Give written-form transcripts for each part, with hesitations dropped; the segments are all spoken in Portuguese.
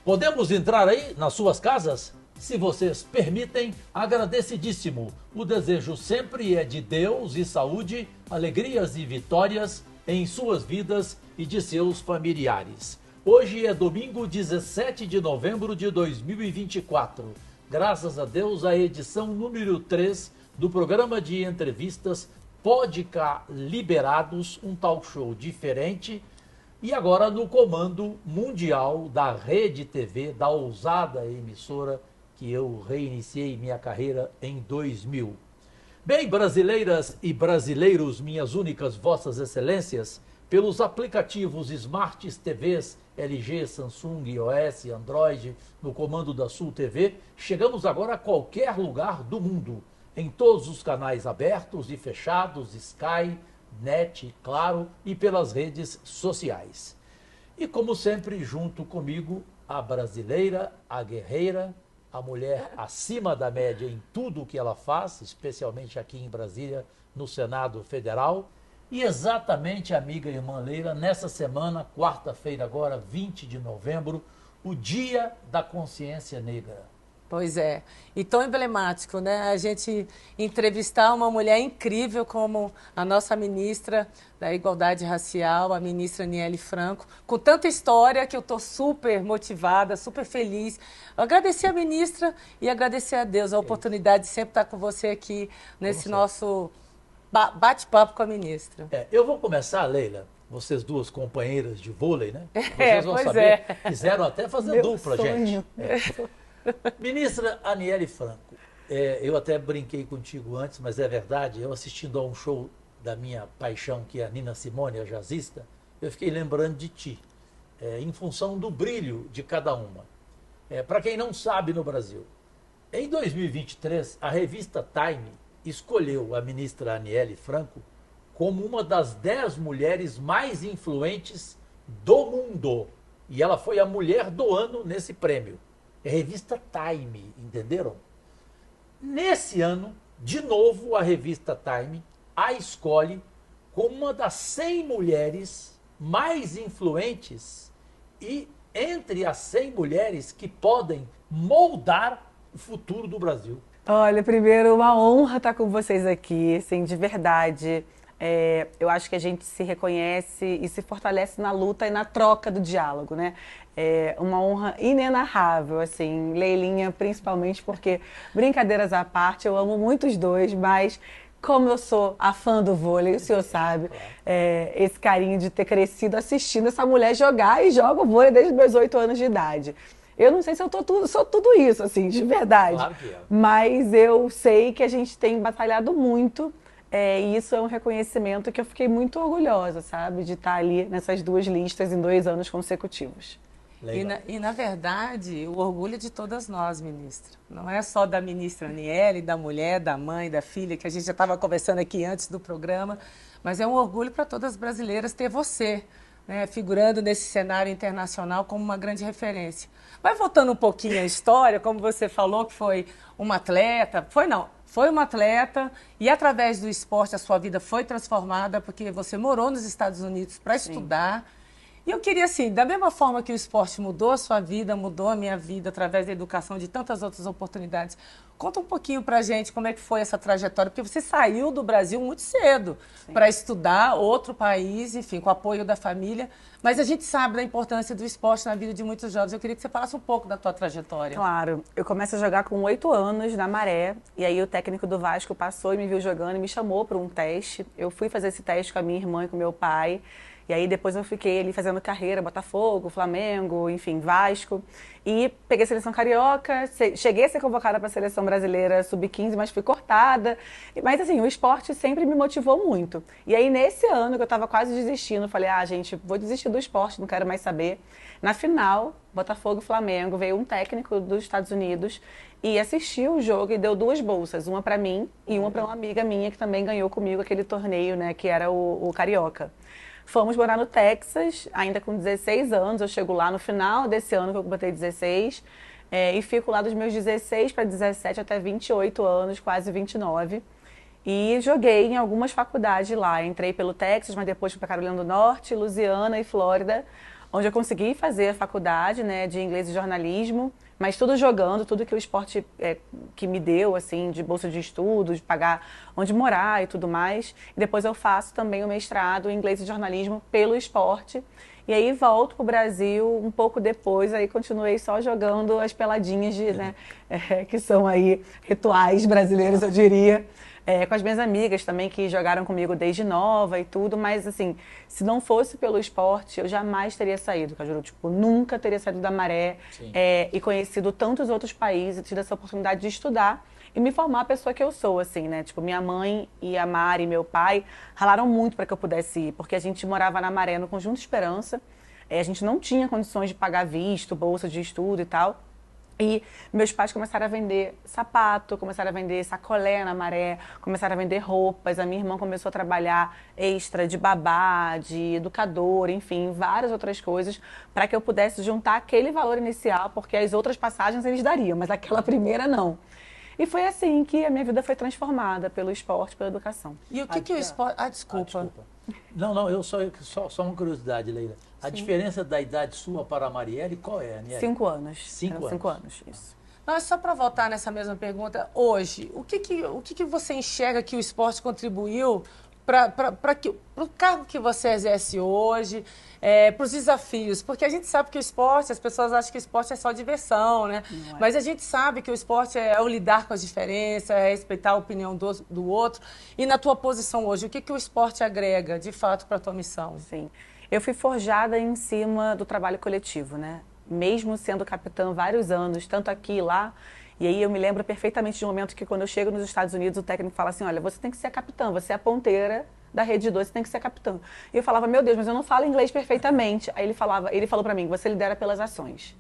Podemos entrar aí nas suas casas? Se vocês permitem, agradecidíssimo. O desejo sempre é de Deus e saúde, alegrias e vitórias em suas vidas e de seus familiares. Hoje é domingo 17 de novembro de 2024. Graças a Deus, a edição número 3 do programa de entrevistas Podcast Liberados, um talk show diferente. E agora no comando mundial da Rede TV, da ousada emissora que eu reiniciei minha carreira em 2000. Bem, brasileiras e brasileiros, minhas únicas vossas excelências, pelos aplicativos Smart TVs, LG, Samsung, iOS, Android, no comando da Sul TV, chegamos agora a qualquer lugar do mundo, em todos os canais abertos e fechados, Sky, NET, Claro e pelas redes sociais. E como sempre, junto comigo, a brasileira, a guerreira, a mulher acima da média em tudo o que ela faz, especialmente aqui em Brasília, no Senado Federal. E exatamente, amiga e irmã Leila, nessa semana, quarta-feira agora, 20 de novembro, o Dia da Consciência Negra. Pois é, e tão emblemático, né? A gente entrevistar uma mulher incrível como a nossa ministra da Igualdade Racial, a ministra Aniele Franco, com tanta história que eu estou super motivada, super feliz. Agradecer a ministra e agradecer a Deus a oportunidade de sempre estar com você aqui nesse nosso bate-papo com a ministra. Eu vou começar, Leila, vocês duas companheiras de vôlei, né? Vocês vão saber, quiseram até fazer Meu dupla, sonho. gente. Ministra Aniele Franco, eu até brinquei contigo antes, mas é verdade, eu assistindo a um show da minha paixão, que é a Nina Simone, a jazzista, eu fiquei lembrando de ti, em função do brilho de cada uma. Para quem não sabe no Brasil, em 2023, a revista Time escolheu a ministra Aniele Franco como uma das 10 mulheres mais influentes do mundo. E ela foi a mulher do ano nesse prêmio. É a revista Time, entenderam? Nesse ano, de novo, a revista Time a escolhe como uma das 100 mulheres mais influentes e entre as 100 mulheres que podem moldar o futuro do Brasil. Olha, primeiro, uma honra estar com vocês aqui, assim, de verdade. Eu acho que a gente se reconhece e se fortalece na luta e na troca do diálogo, né? É uma honra inenarrável, assim, Leilinha, principalmente porque, brincadeiras à parte, eu amo muito os dois, mas como eu sou a fã do vôlei, o senhor sabe, esse carinho de ter crescido assistindo essa mulher jogar e jogo vôlei desde os meus 8 anos de idade. Eu não sei se eu sou tudo isso, assim, de verdade. Claro que é. Mas eu sei que a gente tem batalhado muito. E isso é um reconhecimento que eu fiquei muito orgulhosa, sabe? De estar ali nessas duas listas em 2 anos consecutivos. E na verdade, o orgulho é de todas nós, ministra. Não é só da ministra Aniele, da mulher, da mãe, da filha, que a gente já estava conversando aqui antes do programa, mas é um orgulho para todas as brasileiras ter você, né, figurando nesse cenário internacional como uma grande referência. Mas voltando um pouquinho à história, como você falou que foi uma atleta, foi uma atleta e através do esporte a sua vida foi transformada porque você morou nos Estados Unidos para estudar. E eu queria, assim, da mesma forma que o esporte mudou a sua vida, mudou a minha vida através da educação, de tantas outras oportunidades, conta um pouquinho pra gente como é que foi essa trajetória, porque você saiu do Brasil muito cedo para estudar outro país, enfim, com o apoio da família, mas a gente sabe da importância do esporte na vida de muitos jovens. Eu queria que você falasse um pouco da tua trajetória. Claro, eu começo a jogar com 8 anos na Maré, e aí o técnico do Vasco passou e me viu jogando e me chamou para um teste. Eu fui fazer esse teste com a minha irmã e com meu pai. E aí depois eu fiquei ali fazendo carreira, Botafogo, Flamengo, enfim, Vasco. E peguei a seleção carioca, cheguei a ser convocada para a seleção brasileira sub-15, mas fui cortada. Mas assim, o esporte sempre me motivou muito. E aí nesse ano que eu estava quase desistindo, eu falei, gente, vou desistir do esporte, não quero mais saber. Na final, Botafogo e Flamengo, veio um técnico dos Estados Unidos e assistiu o jogo e deu 2 bolsas, uma para mim e uma para uma amiga minha que também ganhou comigo aquele torneio, né, que era o Carioca. Fomos morar no Texas, ainda com 16 anos. Eu chego lá no final desse ano que eu botei 16. E fico lá dos meus 16 para 17 até 28 anos, quase 29. E joguei em algumas faculdades lá. Entrei pelo Texas, mas depois fui para Carolina do Norte, Louisiana e Flórida, onde eu consegui fazer a faculdade, né, de inglês e jornalismo, mas tudo jogando, tudo que o esporte que me deu, assim, de bolsa de estudo, de pagar onde morar e tudo mais. E depois eu faço também o mestrado em inglês e jornalismo pelo esporte. E aí volto pro Brasil um pouco depois, aí continuei só jogando as peladinhas né, que são aí rituais brasileiros, eu diria. Com as minhas amigas também, que jogaram comigo desde nova e tudo, mas assim, se não fosse pelo esporte, eu jamais teria saído, Cajuru, tipo, nunca teria saído da Maré e conhecido tantos outros países, tido essa oportunidade de estudar e me formar a pessoa que eu sou, assim, né? Tipo, minha mãe e a Mari, meu pai, ralaram muito para que eu pudesse ir, porque a gente morava na Maré, no Conjunto Esperança, a gente não tinha condições de pagar visto, bolsa de estudo e tal. E meus pais começaram a vender sapato, começaram a vender sacolé na Maré, começaram a vender roupas. A minha irmã começou a trabalhar extra de babá, de educador, enfim, várias outras coisas, para que eu pudesse juntar aquele valor inicial, porque as outras passagens eles dariam, mas aquela primeira não. E foi assim que a minha vida foi transformada pelo esporte, pela educação. E o que o esporte... desculpa. Não, só uma curiosidade, Leila. A diferença da idade sua para a Marielle, qual é, Aniele? 5 anos. 5 anos. 5 anos, isso. Não, é só para voltar nessa mesma pergunta, hoje, o que você enxerga que o esporte contribuiu para o cargo que você exerce hoje, para os desafios? Porque a gente sabe que o esporte, as pessoas acham que o esporte é só diversão, né? Mas a gente sabe que o esporte é o lidar com as diferenças, é respeitar a opinião do outro. E na tua posição hoje, o que o esporte agrega, de fato, para a tua missão? Sim. Eu fui forjada em cima do trabalho coletivo, né? Mesmo sendo capitã vários anos, tanto aqui e lá. E aí eu me lembro perfeitamente de um momento que quando eu chego nos Estados Unidos, o técnico fala assim, olha, você tem que ser a capitã, você é a ponteira da rede 2, você tem que ser a capitã. E eu falava, meu Deus, mas eu não falo inglês perfeitamente. Aí ele falou pra mim, você lidera pelas ações.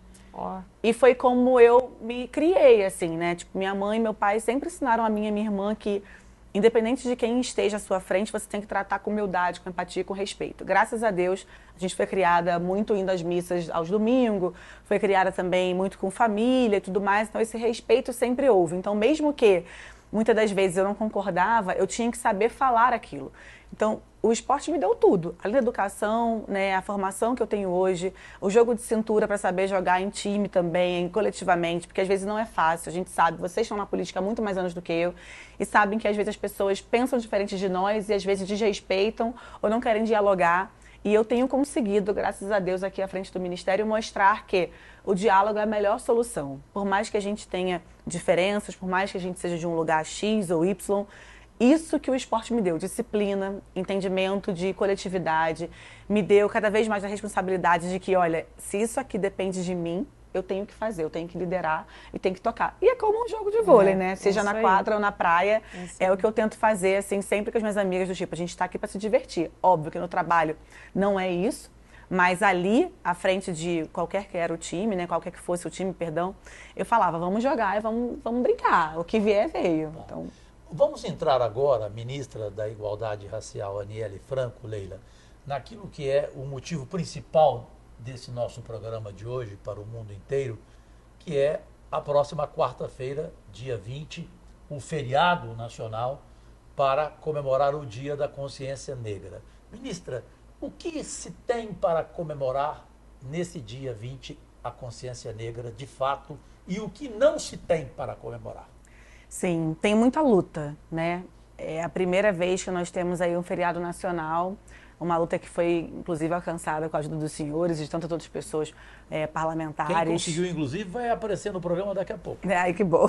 E foi como eu me criei, assim, né? Tipo, minha mãe e meu pai sempre ensinaram a mim e a minha irmã que independente de quem esteja à sua frente, você tem que tratar com humildade, com empatia, com respeito. Graças a Deus, a gente foi criada muito indo às missas aos domingos, foi criada também muito com família e tudo mais, então esse respeito sempre houve. Então, mesmo que muitas das vezes eu não concordava, eu tinha que saber falar aquilo. Então, o esporte me deu tudo. Além da educação, né, a formação que eu tenho hoje, o jogo de cintura para saber jogar em time também, coletivamente, porque às vezes não é fácil. A gente sabe, vocês estão na política há muito mais anos do que eu e sabem que às vezes as pessoas pensam diferente de nós e às vezes desrespeitam ou não querem dialogar. E eu tenho conseguido, graças a Deus, aqui à frente do Ministério, mostrar que o diálogo é a melhor solução. Por mais que a gente tenha diferenças, por mais que a gente seja de um lugar X ou Y, isso que o esporte me deu, disciplina, entendimento de coletividade, me deu cada vez mais a responsabilidade de que, olha, se isso aqui depende de mim, eu tenho que fazer, eu tenho que liderar e tenho que tocar. E é como um jogo de vôlei, né? Seja na quadra ou na praia, é o que eu tento fazer, assim, sempre com as minhas amigas do tipo, a gente está aqui para se divertir. Óbvio que no trabalho não é isso, mas ali, à frente de qualquer que era o time, né? Qualquer que fosse o time, perdão, eu falava, vamos jogar e vamos brincar. O que vier, veio. Então... Vamos entrar agora, ministra da Igualdade Racial, Aniele Franco, Leila, naquilo que é o motivo principal desse nosso programa de hoje para o mundo inteiro, que é a próxima quarta-feira, dia 20, o feriado nacional para comemorar o Dia da Consciência Negra. Ministra, o que se tem para comemorar nesse dia 20 a consciência negra de fato e o que não se tem para comemorar? Sim, tem muita luta, né? É a primeira vez que nós temos aí um feriado nacional, uma luta que foi, inclusive, alcançada com a ajuda dos senhores e de tantas outras pessoas parlamentares. Quem conseguiu, inclusive, vai aparecer no programa daqui a pouco. Ai, que bom.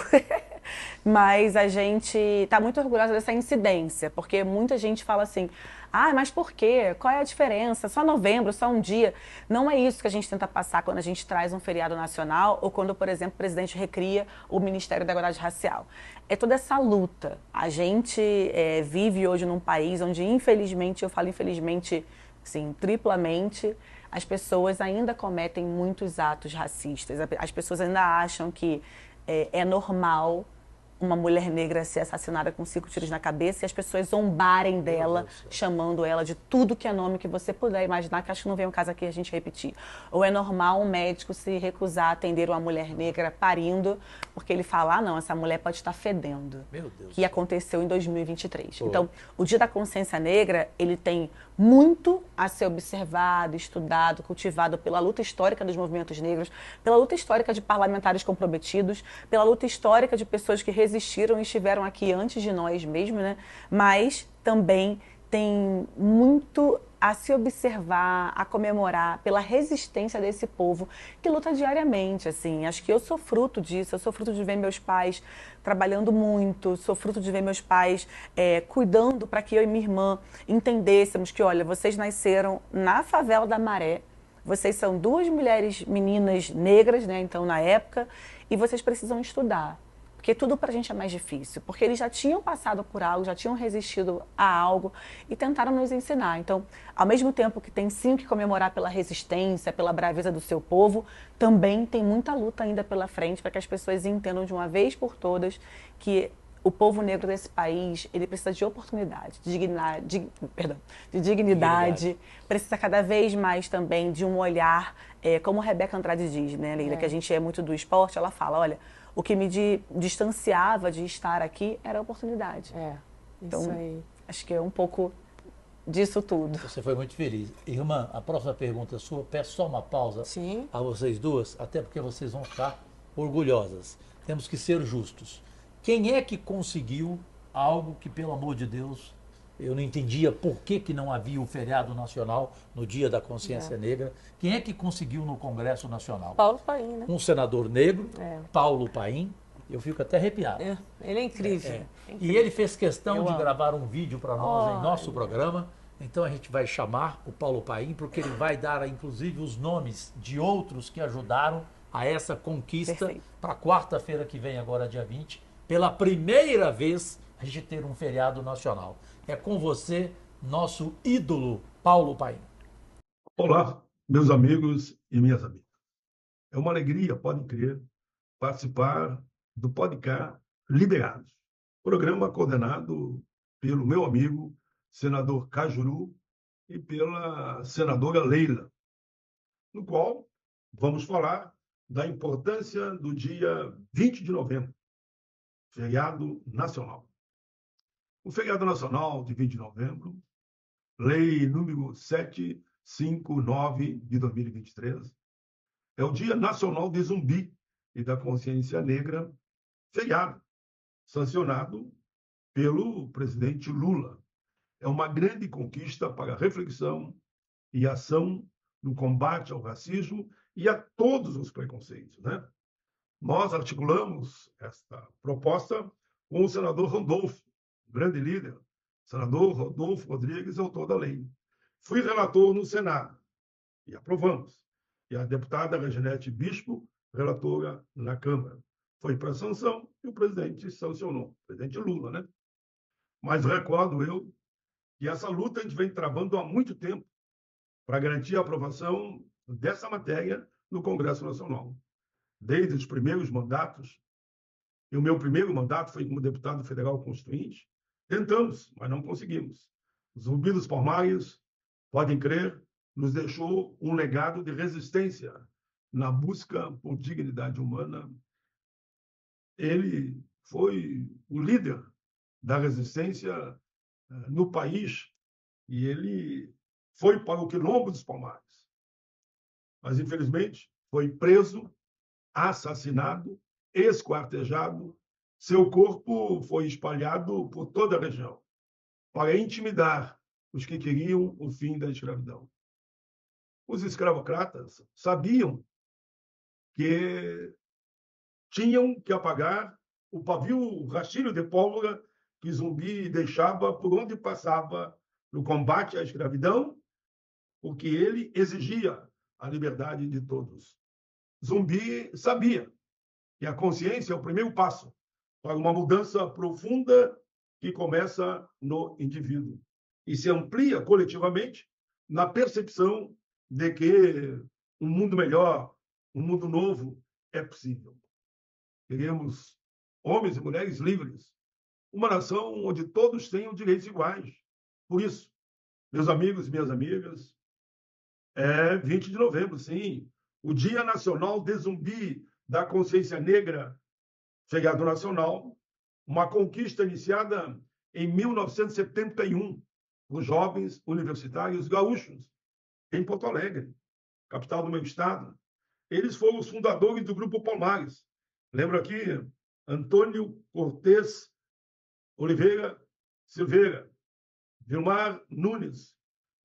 Mas a gente está muito orgulhosa dessa incidência, porque muita gente fala assim, mas por quê? Qual é a diferença? Só novembro, só um dia. Não é isso que a gente tenta passar quando a gente traz um feriado nacional ou quando, por exemplo, o presidente recria o Ministério da Igualdade Racial. É toda essa luta. A gente vive hoje num país onde, infelizmente, eu falo infelizmente, assim, triplamente, as pessoas ainda cometem muitos atos racistas. As pessoas ainda acham que é normal uma mulher negra ser assassinada com 5 tiros na cabeça e as pessoas zombarem dela, chamando ela de tudo que é nome que você puder imaginar, que acho que não vem um caso aqui a gente repetir. Ou é normal um médico se recusar a atender uma mulher negra parindo, porque ele fala, ah, não, essa mulher pode estar fedendo. Meu Deus. Que aconteceu em 2023. Pô. Então, o Dia da Consciência Negra, ele tem muito a ser observado, estudado, cultivado pela luta histórica dos movimentos negros, pela luta histórica de parlamentares comprometidos, pela luta histórica de pessoas que resistiram e estiveram aqui antes de nós mesmos, né? Mas também tem muito a se observar, a comemorar pela resistência desse povo que luta diariamente, assim. Acho que eu sou fruto disso, eu sou fruto de ver meus pais trabalhando muito, sou fruto de ver meus pais cuidando para que eu e minha irmã entendêssemos que, olha, vocês nasceram na favela da Maré, vocês são 2 mulheres, meninas negras, né, então, na época, e vocês precisam estudar. Porque tudo pra gente é mais difícil. Porque eles já tinham passado por algo, já tinham resistido a algo e tentaram nos ensinar. Então, ao mesmo tempo que tem sim que comemorar pela resistência, pela braveza do seu povo, também tem muita luta ainda pela frente para que as pessoas entendam de uma vez por todas que o povo negro desse país, ele precisa de oportunidade, de dignidade, precisa cada vez mais também de um olhar, como Rebeca Andrade diz, né, Leila, que a gente é muito do esporte, ela fala, olha, o que me distanciava de estar aqui era a oportunidade. Isso aí. Acho que é um pouco disso tudo. Você foi muito feliz. Irmã, a próxima pergunta é sua. Peço só uma pausa a vocês duas, até porque vocês vão ficar orgulhosas. Temos que ser justos. Quem é que conseguiu algo que, pelo amor de Deus, eu não entendia por que não havia o feriado nacional no Dia da Consciência Negra? Quem é que conseguiu no Congresso Nacional? Paulo Paim, né? Um senador negro, Paulo Paim. Eu fico até arrepiado. Ele é incrível. É incrível. E ele fez questão de gravar um vídeo para nós em nosso programa. Então a gente vai chamar o Paulo Paim, porque ele vai dar, inclusive, os nomes de outros que ajudaram a essa conquista para quarta-feira que vem, agora dia 20. Pela primeira vez, a gente ter um feriado nacional. É com você, nosso ídolo, Paulo Paim. Olá, meus amigos e minhas amigas. É uma alegria, podem crer, participar do podcast Liberados, programa coordenado pelo meu amigo, senador Cajuru, e pela senadora Leila, no qual vamos falar da importância do dia 20 de novembro, feriado nacional. O feriado nacional de 20 de novembro, lei número 759 de 2023, é o Dia Nacional de Zumbi e da Consciência Negra, feriado, sancionado pelo presidente Lula. É uma grande conquista para a reflexão e ação no combate ao racismo e a todos os preconceitos, né? Nós articulamos esta proposta com o senador Randolfo, grande líder, senador Rodolfo Rodrigues, autor da lei. Fui relator no Senado e aprovamos. E a deputada Reginete Bispo, relatora na Câmara. Foi para sanção e o presidente sancionou, o presidente Lula, né? Mas recordo eu que essa luta a gente vem travando há muito tempo para garantir a aprovação dessa matéria no Congresso Nacional. Desde os primeiros mandatos, e o meu primeiro mandato foi como deputado federal constituinte, tentamos, mas não conseguimos. Zumbi dos Palmares, podem crer, nos deixou um legado de resistência na busca por dignidade humana. Ele foi o líder da resistência no país e ele foi para o Quilombo dos Palmares. Mas, infelizmente, foi preso, assassinado, esquartejado. Seu corpo foi espalhado por toda a região para intimidar os que queriam o fim da escravidão. Os escravocratas sabiam que tinham que apagar o pavio, o rastilho de pólvora que Zumbi deixava por onde passava no combate à escravidão, porque ele exigia a liberdade de todos. Zumbi sabia que a consciência é o primeiro passo para uma mudança profunda que começa no indivíduo e se amplia coletivamente na percepção de que um mundo melhor, um mundo novo é possível. Queremos homens e mulheres livres, uma nação onde todos tenham direitos iguais. Por isso, meus amigos e minhas amigas, é 20 de novembro, sim, o Dia Nacional de Zumbi da Consciência Negra, feriado nacional, uma conquista iniciada em 1971 por jovens universitários gaúchos, em Porto Alegre, capital do meu estado. Eles foram os fundadores do Grupo Palmares. Lembro aqui Antônio Cortes Oliveira Silveira, Vilmar Nunes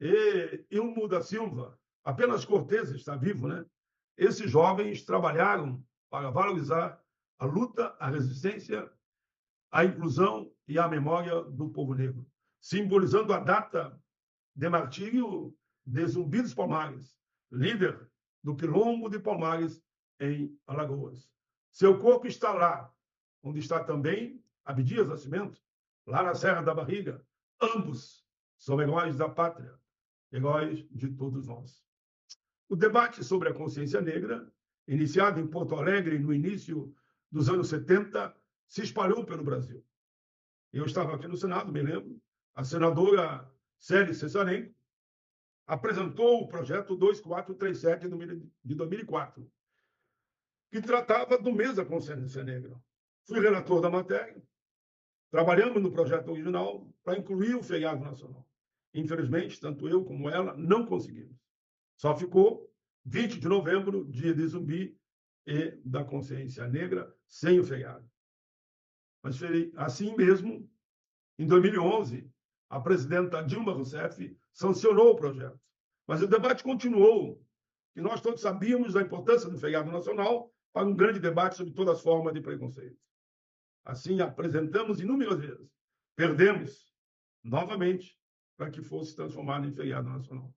e Ilmo da Silva. Apenas Cortes está vivo, né? Esses jovens trabalharam para valorizar a luta, a resistência, a inclusão e a memória do povo negro, simbolizando a data de martírio de Zumbi dos Palmares, líder do Quilombo de Palmares, em Alagoas. Seu corpo está lá, onde está também Abdias Nascimento, lá na Serra da Barriga. Ambos são heróis da pátria, heróis de todos nós. O debate sobre a consciência negra, iniciado em Porto Alegre no início dos anos 70, se espalhou pelo Brasil. Eu estava aqui no Senado, me lembro, a senadora Célia Cesarenko apresentou o projeto 2437 de 2004, que tratava do mês da consciência negra. Fui relator da matéria, trabalhamos no projeto original para incluir o feriado nacional. Infelizmente, tanto eu como ela não conseguimos. Só ficou 20 de novembro, dia de Zumbi e da consciência negra, sem o feriado. Mas assim mesmo, em 2011, a presidenta Dilma Rousseff sancionou o projeto. Mas o debate continuou, e nós todos sabíamos da importância do feriado nacional para um grande debate sobre todas as formas de preconceito. Assim, apresentamos inúmeras vezes, perdemos novamente para que fosse transformado em feriado nacional.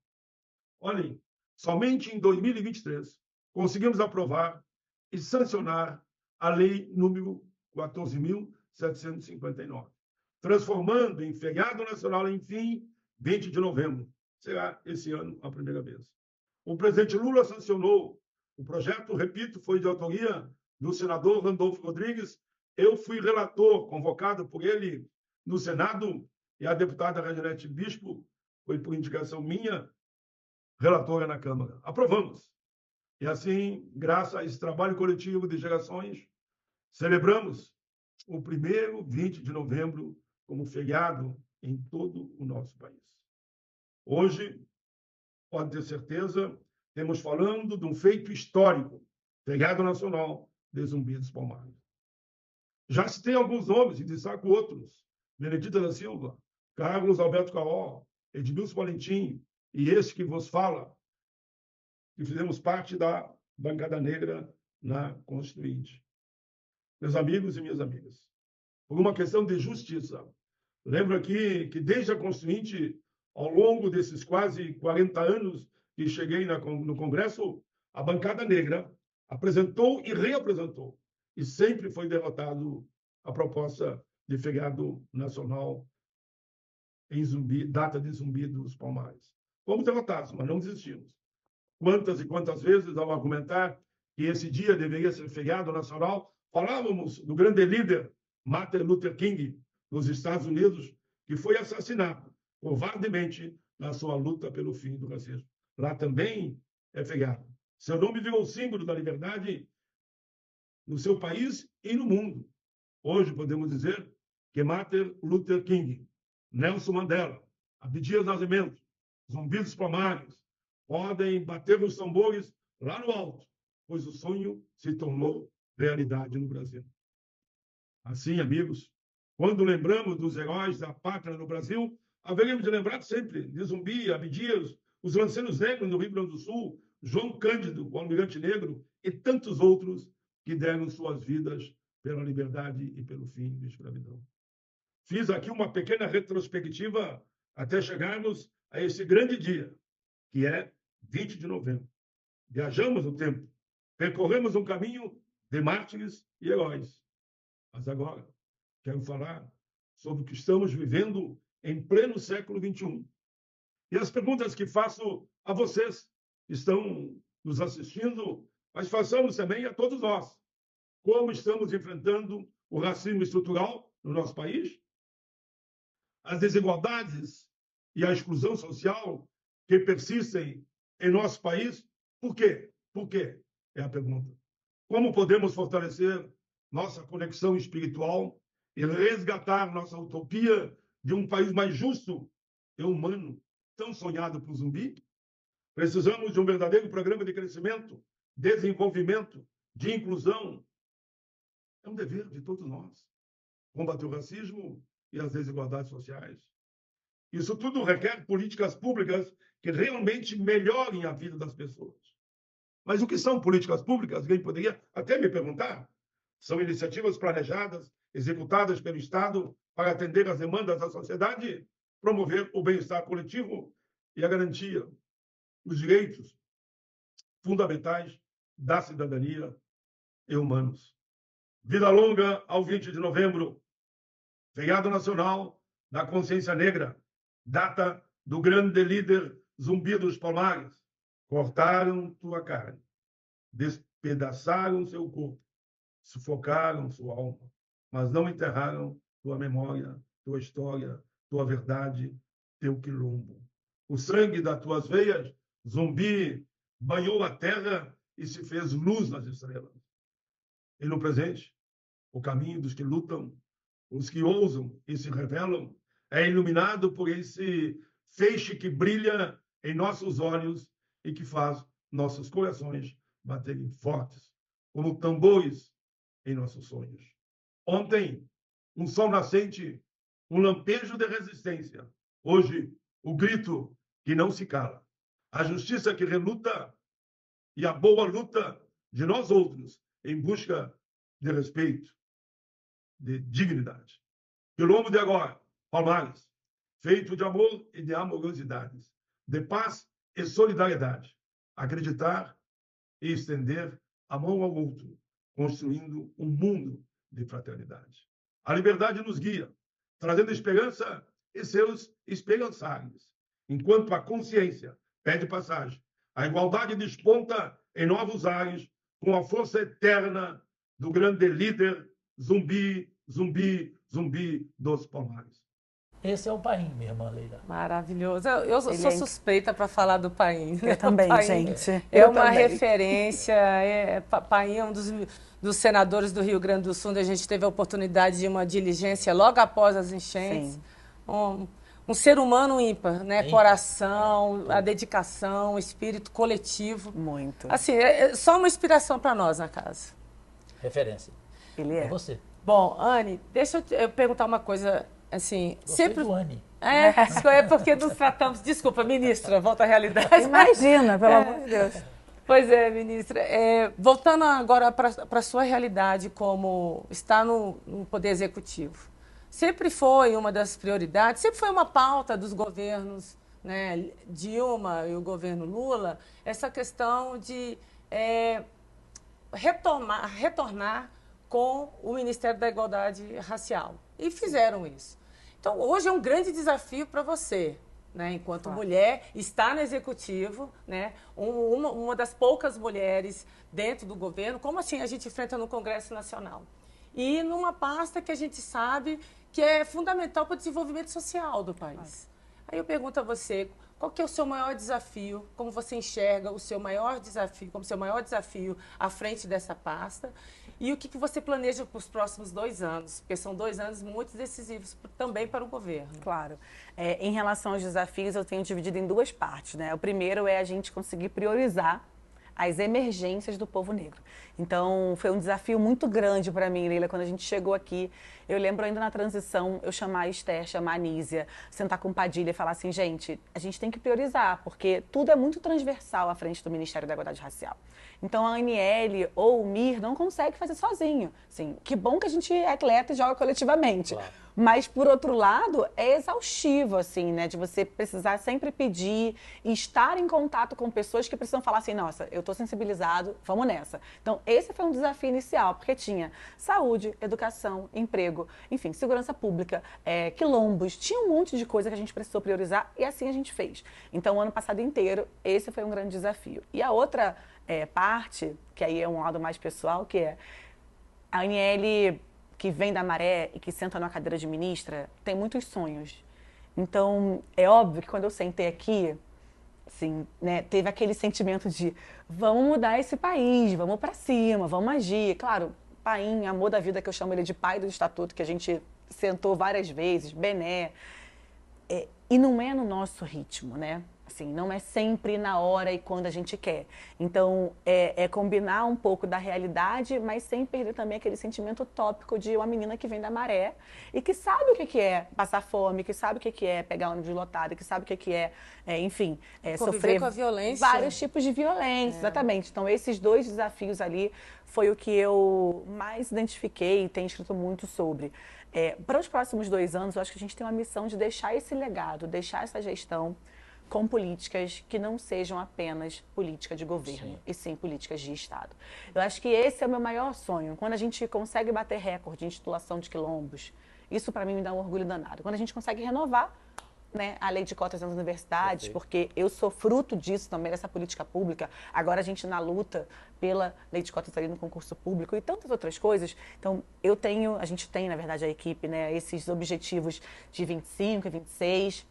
Olhem, somente em 2023 conseguimos aprovar e sancionar a lei número 14.759, transformando em feriado nacional, enfim, 20 de novembro. Será esse ano a primeira vez. O presidente Lula sancionou o projeto, repito, foi de autoria do senador Randolfo Rodrigues. Eu fui relator, convocado por ele no Senado, e a deputada Reginete Bispo foi, por indicação minha, relatora na Câmara. Aprovamos. E assim, graças a esse trabalho coletivo de gerações, celebramos o primeiro 20 de novembro como feriado em todo o nosso país. Hoje, pode ter certeza, temos falando de um feito histórico, feriado nacional de Zumbi dos Palmares. Já se tem alguns nomes, e destaco outros: Benedita da Silva, Carlos Alberto Caó, Edmilson Valentim, e esse que vos fala, que fizemos parte da bancada negra na Constituinte. Meus amigos e minhas amigas, por uma questão de justiça, lembro aqui que desde a Constituinte, ao longo desses quase 40 anos que cheguei no Congresso, a bancada negra apresentou e reapresentou, e sempre foi derrotado a proposta de feriado nacional em Zumbi, data de Zumbi dos Palmares. Fomos derrotados, mas não desistimos. Quantas e quantas vezes, ao argumentar que esse dia deveria ser feriado nacional, falávamos do grande líder Martin Luther King, nos Estados Unidos, que foi assassinado covardemente na sua luta pelo fim do racismo. Lá também é feriado. Seu nome virou símbolo da liberdade no seu país e no mundo. Hoje podemos dizer que Martin Luther King, Nelson Mandela, Abdias Nascimento, Zumbi dos Palmares podem bater os tambores lá no alto, pois o sonho se tornou realidade no Brasil. Assim, amigos, quando lembramos dos heróis da pátria no Brasil, haveremos de lembrar sempre de Zumbi, Abdias, os lanceiros negros no Rio Grande do Sul, João Cândido, o almirante negro, e tantos outros que deram suas vidas pela liberdade e pelo fim da escravidão. Fiz aqui uma pequena retrospectiva até chegarmos a esse grande dia, que é 20 de novembro. Viajamos no tempo, percorremos um caminho de mártires e heróis. Mas agora, quero falar sobre o que estamos vivendo em pleno século XXI. E as perguntas que faço a vocês que estão nos assistindo, mas façamos também a todos nós. Como estamos enfrentando o racismo estrutural no nosso país, as desigualdades e a exclusão social que persistem em nosso país. Por quê? Por quê? É a pergunta. Como podemos fortalecer nossa conexão espiritual e resgatar nossa utopia de um país mais justo e humano, tão sonhado por Zumbi? Precisamos de um verdadeiro programa de crescimento, desenvolvimento, de inclusão. É um dever de todos nós combater o racismo e as desigualdades sociais. Isso tudo requer políticas públicas que realmente melhorem a vida das pessoas. Mas o que são políticas públicas? Alguém poderia até me perguntar. São iniciativas planejadas, executadas pelo Estado para atender às demandas da sociedade, promover o bem-estar coletivo e a garantia dos direitos fundamentais da cidadania e humanos. Vida longa ao 20 de novembro, feriado nacional da consciência negra, data do grande líder Zumbi dos Palmares. Cortaram tua carne, despedaçaram seu corpo, sufocaram sua alma, mas não enterraram tua memória, tua história, tua verdade, teu quilombo. O sangue das tuas veias, Zumbi, banhou a terra e se fez luz nas estrelas. E no presente, o caminho dos que lutam, os que ousam e se revelam, é iluminado por esse feixe que brilha em nossos olhos e que faz nossos corações baterem fortes, como tambores em nossos sonhos. Ontem, um sol nascente, um lampejo de resistência. Hoje, o grito que não se cala. A justiça que reluta e a boa luta de nós outros em busca de respeito, de dignidade. Quilombo de agora, Palmares, feito de amor e de amorosidades, de paz e solidariedade. Acreditar e estender a mão ao outro, construindo um mundo de fraternidade. A liberdade nos guia, trazendo esperança e seus esperançares, enquanto a consciência pede passagem. A igualdade desponta em novos ares com a força eterna do grande líder Zumbi, Zumbi, Zumbi dos Palmares. Esse é o Paim, minha irmã Leila. Maravilhoso. Eu sou suspeita para falar do Paim. Eu também, Paim gente. É Eu uma também. referência. Paim é um dos senadores do Rio Grande do Sul, onde a gente teve a oportunidade de uma diligência logo após as enchentes. Sim. Um ser humano ímpar, né? Coração, a dedicação, o espírito coletivo. Muito. Assim, é só uma inspiração para nós na casa. Referência. Ele É é. você. Bom, Anne, deixa eu perguntar uma coisa, assim, Gostei sempre... do Anne. É porque nos tratamos... Desculpa, ministra, volta à realidade. Imagina, pelo amor de Deus. Pois é, ministra. Voltando agora para a sua realidade como está no Poder Executivo. Sempre foi uma das prioridades, sempre foi uma pauta dos governos, né, Dilma e o governo Lula, essa questão de retornar com o Ministério da Igualdade Racial. E fizeram isso. Então, hoje é um grande desafio para você, né, enquanto mulher, estar no Executivo, né, uma das poucas mulheres dentro do governo, como assim a gente enfrenta no Congresso Nacional? E numa pasta que a gente sabe que é fundamental para o desenvolvimento social do país. Aí eu pergunto a você, qual que é o seu maior desafio, como você enxerga o seu maior desafio, como seu maior desafio à frente dessa pasta, e o que você planeja para os próximos 2 anos, porque são 2 anos muito decisivos também para o governo. Claro. Em relação aos desafios, eu tenho dividido em 2 partes, né? O primeiro é a gente conseguir priorizar as emergências do povo negro. Então, foi um desafio muito grande para mim, Leila, quando a gente chegou aqui. Eu lembro ainda na transição, eu chamar a Esther, chamar a Anísia, sentar com o Padilha e falar assim, gente, a gente tem que priorizar, porque tudo é muito transversal à frente do Ministério da Igualdade Racial. Então, a Aniele ou o Mir não consegue fazer sozinho. Assim, que bom que a gente é atleta e joga coletivamente. Claro. Mas, por outro lado, é exaustivo, assim, né? De você precisar sempre pedir e estar em contato com pessoas que precisam falar assim, nossa, eu tô sensibilizado, vamos nessa. Então, esse foi um desafio inicial, porque tinha saúde, educação, emprego, enfim, segurança pública, quilombos, tinha um monte de coisa que a gente precisou priorizar e assim a gente fez. Então, o ano passado inteiro, esse foi um grande desafio. E a outra parte, que aí é um lado mais pessoal, que é a Aniele que vem da Maré e que senta na cadeira de ministra tem muitos sonhos. Então, é óbvio que quando eu sentei aqui, assim, né, teve aquele sentimento de vamos mudar esse país, vamos para cima, vamos agir. Claro, Paim, amor da vida, que eu chamo ele de pai do estatuto, que a gente sentou várias vezes, Bené. E não é no nosso ritmo, né? Assim, não é sempre na hora e quando a gente quer. Então, é combinar um pouco da realidade, mas sem perder também aquele sentimento utópico de uma menina que vem da Maré e que sabe o que é passar fome, que sabe o que é pegar ônibus lotado, que sabe o que enfim, sofrer com a violência. Vários tipos de violência, exatamente. Então, esses dois desafios ali foi o que eu mais identifiquei e tenho escrito muito sobre. Para os próximos 2 anos, eu acho que a gente tem uma missão de deixar esse legado, deixar essa gestão com políticas que não sejam apenas política de governo, e sim políticas de Estado. Eu acho que esse é o meu maior sonho. Quando a gente consegue bater recorde em titulação de quilombos, isso para mim me dá um orgulho danado. Quando a gente consegue renovar, né, a lei de cotas nas universidades, porque eu sou fruto disso também, dessa política pública. Agora a gente na luta pela lei de cotas ali no concurso público e tantas outras coisas. Então, a gente tem, na verdade, a equipe, né, esses objetivos de 25 e 26.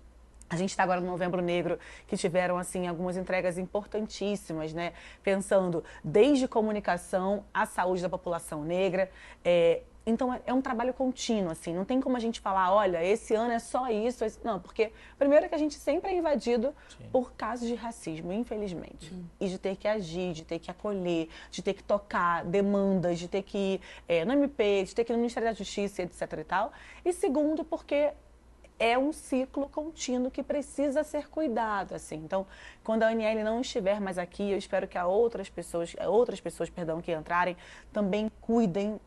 A gente está agora no Novembro Negro, que tiveram, assim, algumas entregas importantíssimas, né? Pensando desde comunicação à saúde da população negra. Então, é um trabalho contínuo, assim. Não tem como a gente falar, olha, esse ano é só isso. Não, porque, primeiro, que a gente sempre é invadido por casos de racismo, infelizmente. E de ter que agir, de ter que acolher, de ter que tocar demandas, de ter que ir no MP, de ter que ir no Ministério da Justiça, etc e tal. E segundo, porque é um ciclo contínuo que precisa ser cuidado, assim. Então, quando a Aniele não estiver mais aqui, eu espero que outras pessoas que entrarem também cuidem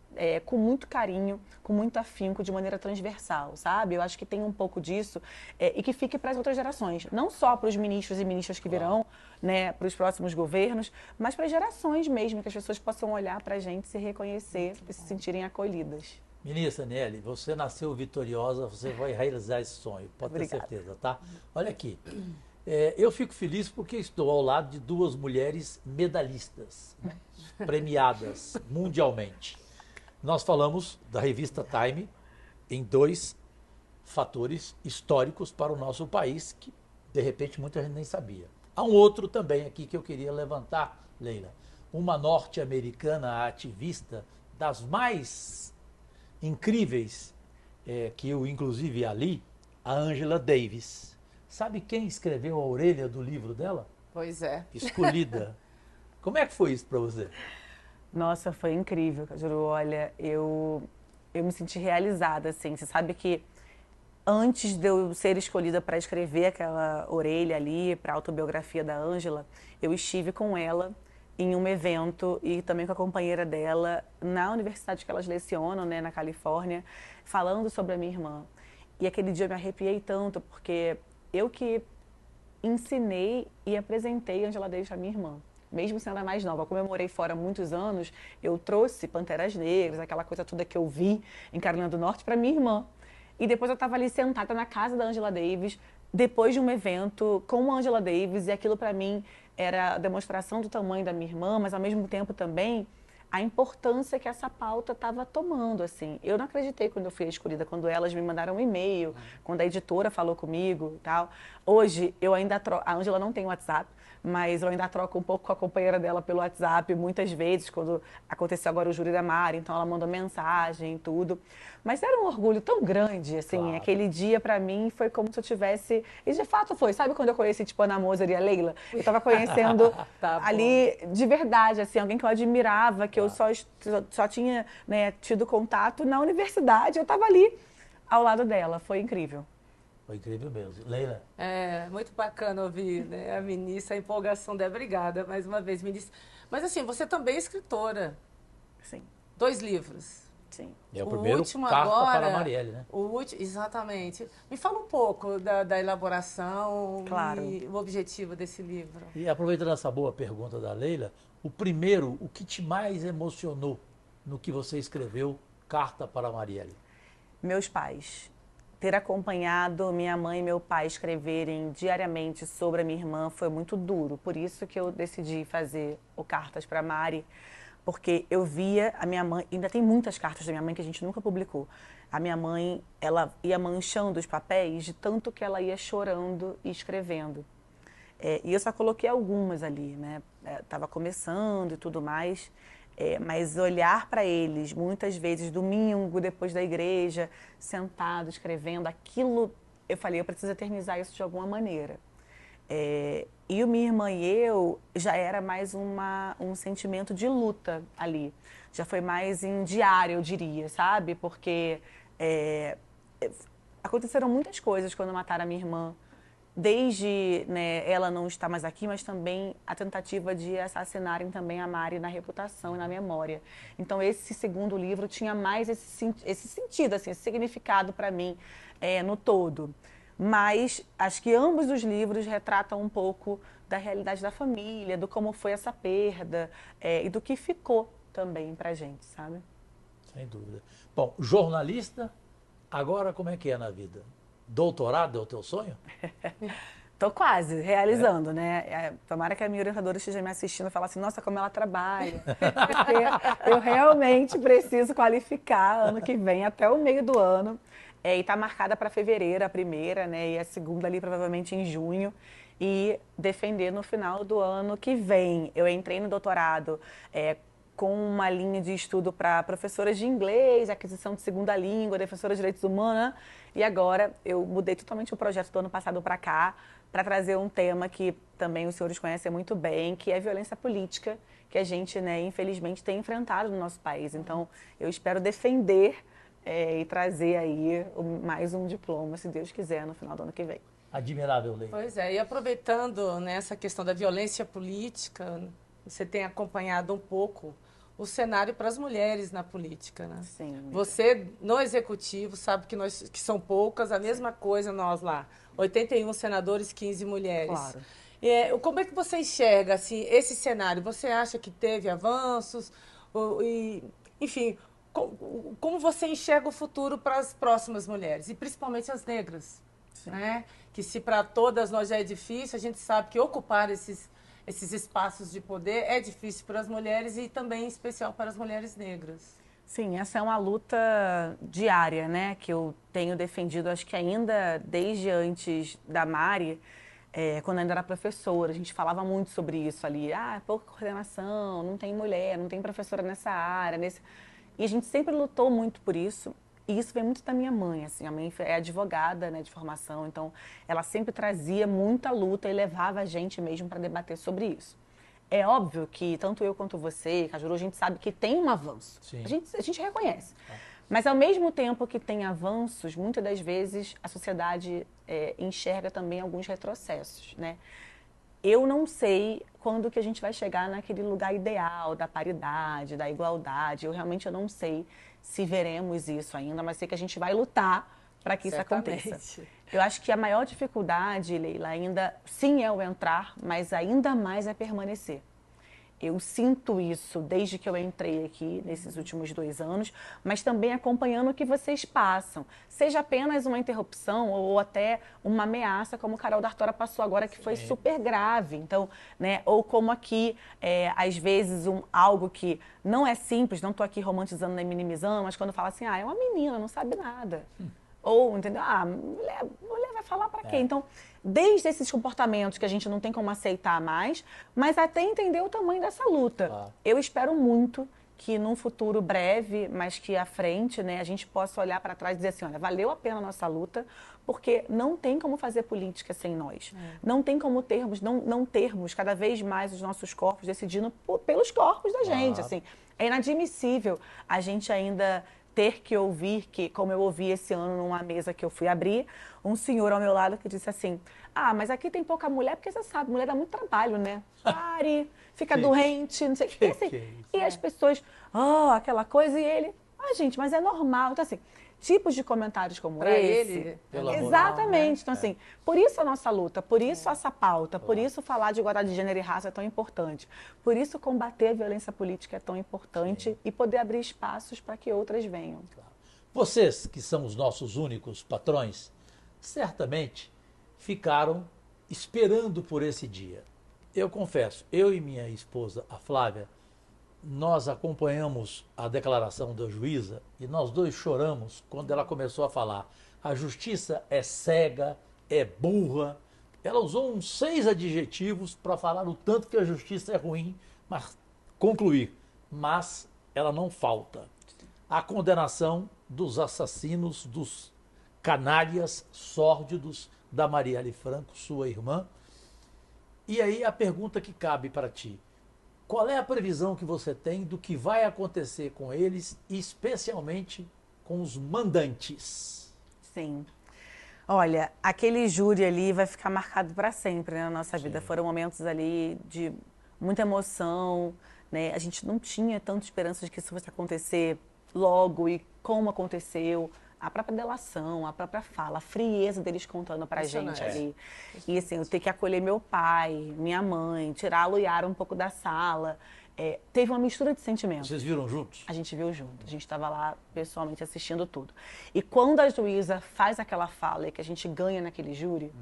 com muito carinho, com muito afinco, de maneira transversal, sabe? Eu acho que tem um pouco disso e que fique para as outras gerações, não só para os ministros e ministras que virão, né, para os próximos governos, mas para as gerações mesmo, que as pessoas possam olhar para a gente, se reconhecer e se sentirem acolhidas. Ministra Aniele, você nasceu vitoriosa, você vai realizar esse sonho, pode Obrigada. ter certeza, tá? Olha aqui, eu fico feliz porque estou ao lado de 2 mulheres medalhistas, né, premiadas mundialmente. Nós falamos da revista Time em 2 fatores históricos para o nosso país que, de repente, muita gente nem sabia. Há um outro também aqui que eu queria levantar, Leila. Uma norte-americana ativista das mais incríveis, que eu inclusive ali, a Angela Davis. Sabe quem escreveu a orelha do livro dela? Pois é. Escolhida. Como é que foi isso para você? Nossa, foi incrível, Cajuru. Olha, eu me senti realizada, assim. Você sabe que antes de eu ser escolhida para escrever aquela orelha ali, para a autobiografia da Ângela, eu estive com ela em um evento e também com a companheira dela na universidade que elas lecionam, né, na Califórnia, falando sobre a minha irmã. E aquele dia eu me arrepiei tanto, porque eu que ensinei e apresentei Angela Davis para minha irmã. Mesmo sendo a mais nova, como eu morei fora há muitos anos, eu trouxe Panteras Negras, aquela coisa toda que eu vi em Carolina do Norte, para minha irmã. E depois eu estava ali sentada na casa da Angela Davis, depois de um evento com a Angela Davis, e aquilo para mim era a demonstração do tamanho da minha irmã, mas ao mesmo tempo também a importância que essa pauta estava tomando, assim. Eu não acreditei quando eu fui escolhida, quando elas me mandaram um e-mail, quando a editora falou comigo e tal. Hoje, eu ainda a Ângela não tem WhatsApp, mas eu ainda troco um pouco com a companheira dela pelo WhatsApp, muitas vezes, quando aconteceu agora o júri da Mari, então ela mandou mensagem e tudo. Mas era um orgulho tão grande, assim, Claro. Aquele dia pra mim foi como se eu tivesse... E de fato foi, sabe quando eu conheci, tipo, a Ana Moser e a Leila? Eu tava conhecendo ali, de verdade, assim, alguém que eu admirava, que eu só tinha, né, tido contato na universidade, eu tava ali, ao lado dela, foi incrível. Foi incrível mesmo. Leila? É muito bacana ouvir, né, a ministra, a empolgação dela. Obrigada mais uma vez, ministra. Mas assim, você também é escritora. Sim. 2 livros. Sim. É o primeiro último Carta agora, para a Marielle, né? Exatamente. Me fala um pouco da elaboração Claro. e o objetivo desse livro. E aproveitando essa boa pergunta da Leila, o que te mais emocionou no que você escreveu Carta para a Marielle? Meus pais. Ter acompanhado minha mãe e meu pai escreverem diariamente sobre a minha irmã foi muito duro. Por isso que eu decidi fazer o Cartas para Mari. Porque eu via a minha mãe, ainda tem muitas cartas da minha mãe que a gente nunca publicou. A minha mãe, ela ia manchando os papéis de tanto que ela ia chorando e escrevendo. E eu só coloquei algumas ali, né? Tava começando e tudo mais. Mas olhar para eles, muitas vezes, domingo, depois da igreja, sentado, escrevendo, aquilo, eu falei, eu preciso eternizar isso de alguma maneira. E o minha irmã e eu, já era mais um sentimento de luta ali. Já foi mais em diário, eu diria, sabe? Porque aconteceram muitas coisas quando mataram a minha irmã. Desde, né, ela não estar mais aqui, mas também a tentativa de assassinarem também a Mari na reputação e na memória. Então, esse segundo livro tinha mais esse sentido, assim, esse significado para mim no todo. Mas acho que ambos os livros retratam um pouco da realidade da família, do como foi essa perda e do que ficou também pra gente, sabe? Sem dúvida. Bom, jornalista, agora como é que é na vida? Doutorado é o teu sonho? Tô quase realizando, né? Tomara que a minha orientadora esteja me assistindo e fale assim, nossa, como ela trabalha. Porque eu realmente preciso qualificar ano que vem, até o meio do ano. E tá marcada para fevereiro, a primeira, né? E a segunda ali provavelmente em junho. E defender no final do ano que vem. Eu entrei no doutorado com uma linha de estudo para professoras de inglês, aquisição de segunda língua, defensoras de direitos humanos. E agora eu mudei totalmente o projeto do ano passado para cá, para trazer um tema que também os senhores conhecem muito bem, que é a violência política, que a gente, né, infelizmente, tem enfrentado no nosso país. Então, eu espero defender e trazer aí mais um diploma, se Deus quiser, no final do ano que vem. Admirável, Lei. Pois é, e aproveitando nessa questão da violência política, você tem acompanhado um pouco o cenário para as mulheres na política, né? Sim. Você, no executivo, sabe que são poucas, a mesma coisa nós lá. 81 senadores, 15 mulheres. Claro. Como é que você enxerga assim, esse cenário? Você acha que teve avanços? Enfim, como você enxerga o futuro para as próximas mulheres? E principalmente as negras, né? Que se para todas nós já é difícil, a gente sabe que ocupar esses espaços de poder é difícil para as mulheres e também em especial para as mulheres negras. Sim, essa é uma luta diária, né, que eu tenho defendido, acho que ainda desde antes da Mari, quando ainda era professora, a gente falava muito sobre isso ali, pouca coordenação, não tem mulher, não tem professora nessa área, e a gente sempre lutou muito por isso. E isso vem muito da minha mãe, assim, a mãe é advogada, né, de formação, então ela sempre trazia muita luta e levava a gente mesmo para debater sobre isso. É óbvio que tanto eu quanto você, Cajuru, a gente sabe que tem um avanço. Sim. A gente reconhece. Mas ao mesmo tempo que tem avanços, muitas das vezes a sociedade enxerga também alguns retrocessos, né? Eu não sei quando que a gente vai chegar naquele lugar ideal da paridade, da igualdade. Eu realmente não sei se veremos isso ainda, mas sei que a gente vai lutar para que isso aconteça. Eu acho que a maior dificuldade, Leila, ainda sim é o entrar, mas ainda mais é permanecer. Eu sinto isso desde que eu entrei aqui, nesses últimos 2 anos, mas também acompanhando o que vocês passam. Seja apenas uma interrupção ou até uma ameaça, como o Carol D'Artora passou agora, que foi super grave. Então, né, ou como aqui, às vezes, algo que não é simples, não estou aqui romantizando nem minimizando, mas quando fala assim, é uma menina, não sabe nada. Ou, entendeu? Mulher vai falar para quê? Então, desde esses comportamentos que a gente não tem como aceitar mais, mas até entender o tamanho dessa luta. Eu espero muito que num futuro breve, mas que à frente, né, a gente possa olhar para trás e dizer assim, olha, valeu a pena a nossa luta, porque não tem como fazer política sem nós. Não tem como não termos cada vez mais os nossos corpos decidindo pelos corpos da gente. Assim. É inadmissível a gente ainda ter que ouvir, que, como eu ouvi esse ano numa mesa que eu fui abrir, um senhor ao meu lado que disse assim, mas aqui tem pouca mulher, porque você sabe, mulher dá muito trabalho, né? Pare, fica doente, não sei o que. Assim, e as pessoas, aquela coisa, e ele, gente, mas é normal. Então, assim, tipos de comentários como esse. Exatamente. Então, assim, por isso a nossa luta, por isso essa pauta, por isso falar de igualdade de gênero e raça é tão importante, por isso combater a violência política é tão importante e poder abrir espaços para que outras venham. Vocês, que são os nossos únicos patrões, certamente ficaram esperando por esse dia. Eu confesso, eu e minha esposa, a Flávia, nós acompanhamos a declaração da juíza e nós dois choramos quando ela começou a falar: a justiça é cega, é burra. Ela usou uns 6 adjetivos para falar o tanto que a justiça é ruim, mas concluir. Mas ela não falta. A condenação dos assassinos, dos canalhas sórdidos da Marielle Franco, sua irmã. E aí a pergunta que cabe para ti: qual é a previsão que você tem do que vai acontecer com eles, especialmente com os mandantes? Sim. Olha, aquele júri ali vai ficar marcado para sempre, né, na nossa vida. Foram momentos ali de muita emoção, né? A gente não tinha tanta esperança de que isso fosse acontecer logo e como aconteceu. A própria delação, a própria fala, a frieza deles contando pra gente ali. E assim, eu ter que acolher meu pai, minha mãe, tirar a Luiara um pouco da sala. Teve uma mistura de sentimentos. Vocês viram juntos? A gente viu junto. A gente estava lá pessoalmente assistindo tudo. E quando a juíza faz aquela fala e que a gente ganha naquele júri,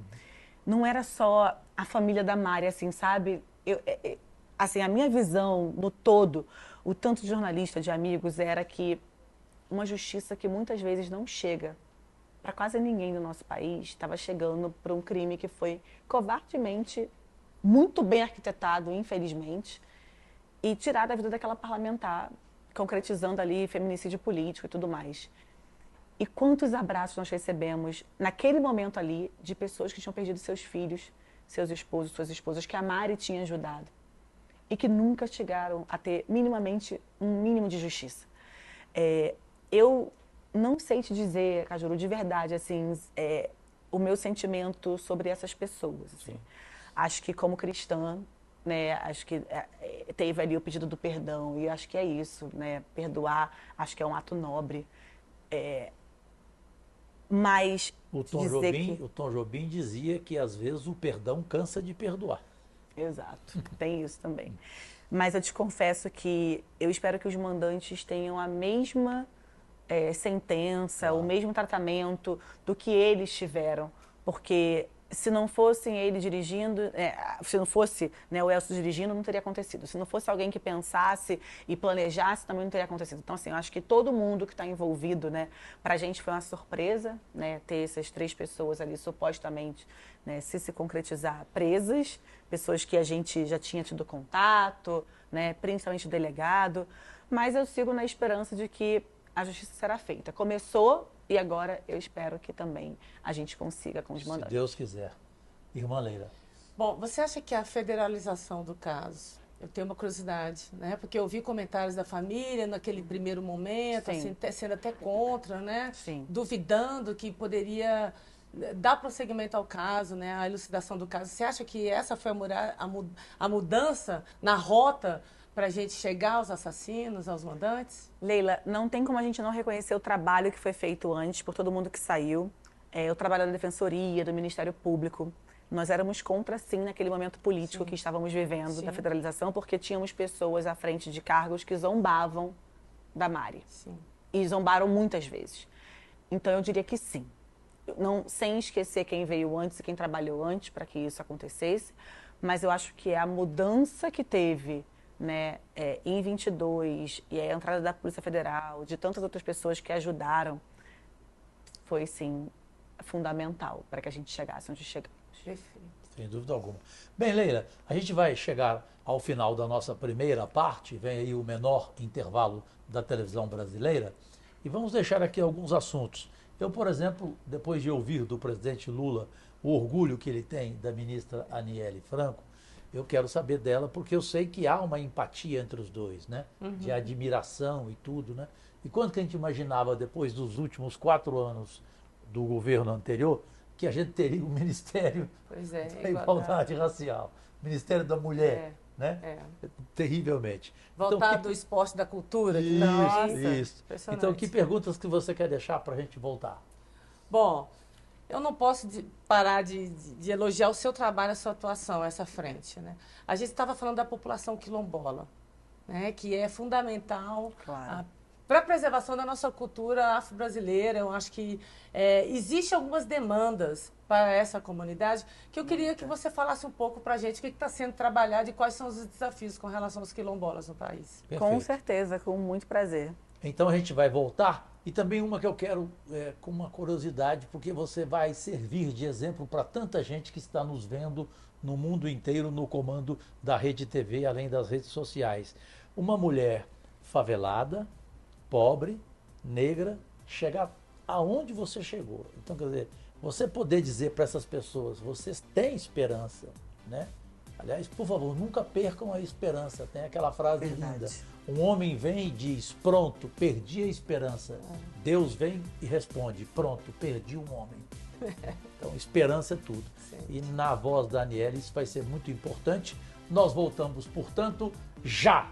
não era só a família da Mari, assim, sabe? Assim, a minha visão no todo, o tanto de jornalista, de amigos, era que uma justiça que muitas vezes não chega para quase ninguém do nosso país, estava chegando para um crime que foi covardemente, muito bem arquitetado, infelizmente, e tirado da vida daquela parlamentar, concretizando ali feminicídio político e tudo mais. E quantos abraços nós recebemos naquele momento ali de pessoas que tinham perdido seus filhos, seus esposos, suas esposas, que a Mari tinha ajudado e que nunca chegaram a ter minimamente um mínimo de justiça. Eu não sei te dizer, Cajuru, de verdade, assim, o meu sentimento sobre essas pessoas. Assim. Acho que como cristã, né, acho que teve ali o pedido do perdão e acho que é isso, né, perdoar, acho que é um ato nobre. Mas o Tom Jobim dizia que às vezes o perdão cansa de perdoar. Exato, tem isso também. Mas eu te confesso que eu espero que os mandantes tenham a mesma sentença, o mesmo tratamento do que eles tiveram, porque se não fossem ele dirigindo, se não fosse, né, o Elcio dirigindo, não teria acontecido. Se não fosse alguém que pensasse e planejasse, também não teria acontecido. Então, assim, eu acho que todo mundo que está envolvido, né, para a gente foi uma surpresa, né, ter essas 3 pessoas ali supostamente, né, se concretizar presas, pessoas que a gente já tinha tido contato, né, principalmente o delegado, mas eu sigo na esperança de que a justiça será feita. Começou e agora eu espero que também a gente consiga com os mandantes. Se Deus quiser. Irmã Leila. Bom, você acha que a federalização do caso, eu tenho uma curiosidade, né? Porque eu vi comentários da família naquele primeiro momento, assim, sendo até contra, né? Sim. Duvidando que poderia dar prosseguimento ao caso, né? A elucidação do caso. Você acha que essa foi a mudança na rota para a gente chegar aos assassinos, aos mandantes? Leila, não tem como a gente não reconhecer o trabalho que foi feito antes por todo mundo que saiu. O trabalho da Defensoria, do Ministério Público. Nós éramos contra, sim, naquele momento político que estávamos vivendo, da federalização, porque tínhamos pessoas à frente de cargos que zombavam da Mari. Sim. E zombaram muitas vezes. Então, eu diria que sim. Não, sem esquecer quem veio antes e quem trabalhou antes para que isso acontecesse, mas eu acho que a mudança que teve, né, em 22, e a entrada da Polícia Federal, de tantas outras pessoas que ajudaram, foi, sim, fundamental para que a gente chegasse onde chegamos. Perfeito. Sem dúvida alguma. Bem, Leila, a gente vai chegar ao final da nossa primeira parte, vem aí o menor intervalo da televisão brasileira, e vamos deixar aqui alguns assuntos. Eu, por exemplo, depois de ouvir do presidente Lula o orgulho que ele tem da ministra Aniele Franco, eu quero saber dela, porque eu sei que há uma empatia entre os dois, né? De admiração e tudo, né? E quando que a gente imaginava, depois dos últimos 4 anos do governo anterior, que a gente teria o Ministério da Igualdade Racial, Ministério da Mulher, né? Terrivelmente. Voltar então, do esporte, da cultura. Isso. Então, que perguntas que você quer deixar para a gente voltar? Bom, eu não posso parar de elogiar o seu trabalho, a sua atuação, essa frente, né? A gente estava falando da população quilombola, né? Que é fundamental para a preservação da nossa cultura afro-brasileira. Eu acho que existem algumas demandas para essa comunidade que eu queria que você falasse um pouco para a gente o que está sendo trabalhado e quais são os desafios com relação aos quilombolas no país. Perfeito. Com certeza, com muito prazer. Então a gente vai voltar. E também uma que eu quero, com uma curiosidade, porque você vai servir de exemplo para tanta gente que está nos vendo no mundo inteiro no comando da Rede TV, além das redes sociais. Uma mulher favelada, pobre, negra, chegar aonde você chegou. Então, quer dizer, você poder dizer para essas pessoas, vocês têm esperança, né? Aliás, por favor, nunca percam a esperança. Tem aquela frase linda. Um homem vem e diz, pronto, perdi a esperança. Deus vem e responde, pronto, perdi um homem. Então, esperança é tudo. Sim. E na voz da Aniele isso vai ser muito importante. Nós voltamos, portanto, já.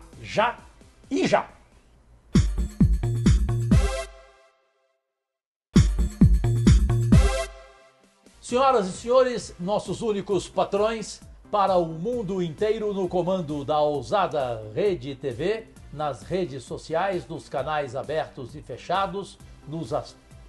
Senhoras e senhores, nossos únicos patrões para o mundo inteiro no comando da ousada Rede TV, nas redes sociais, nos canais abertos e fechados, nos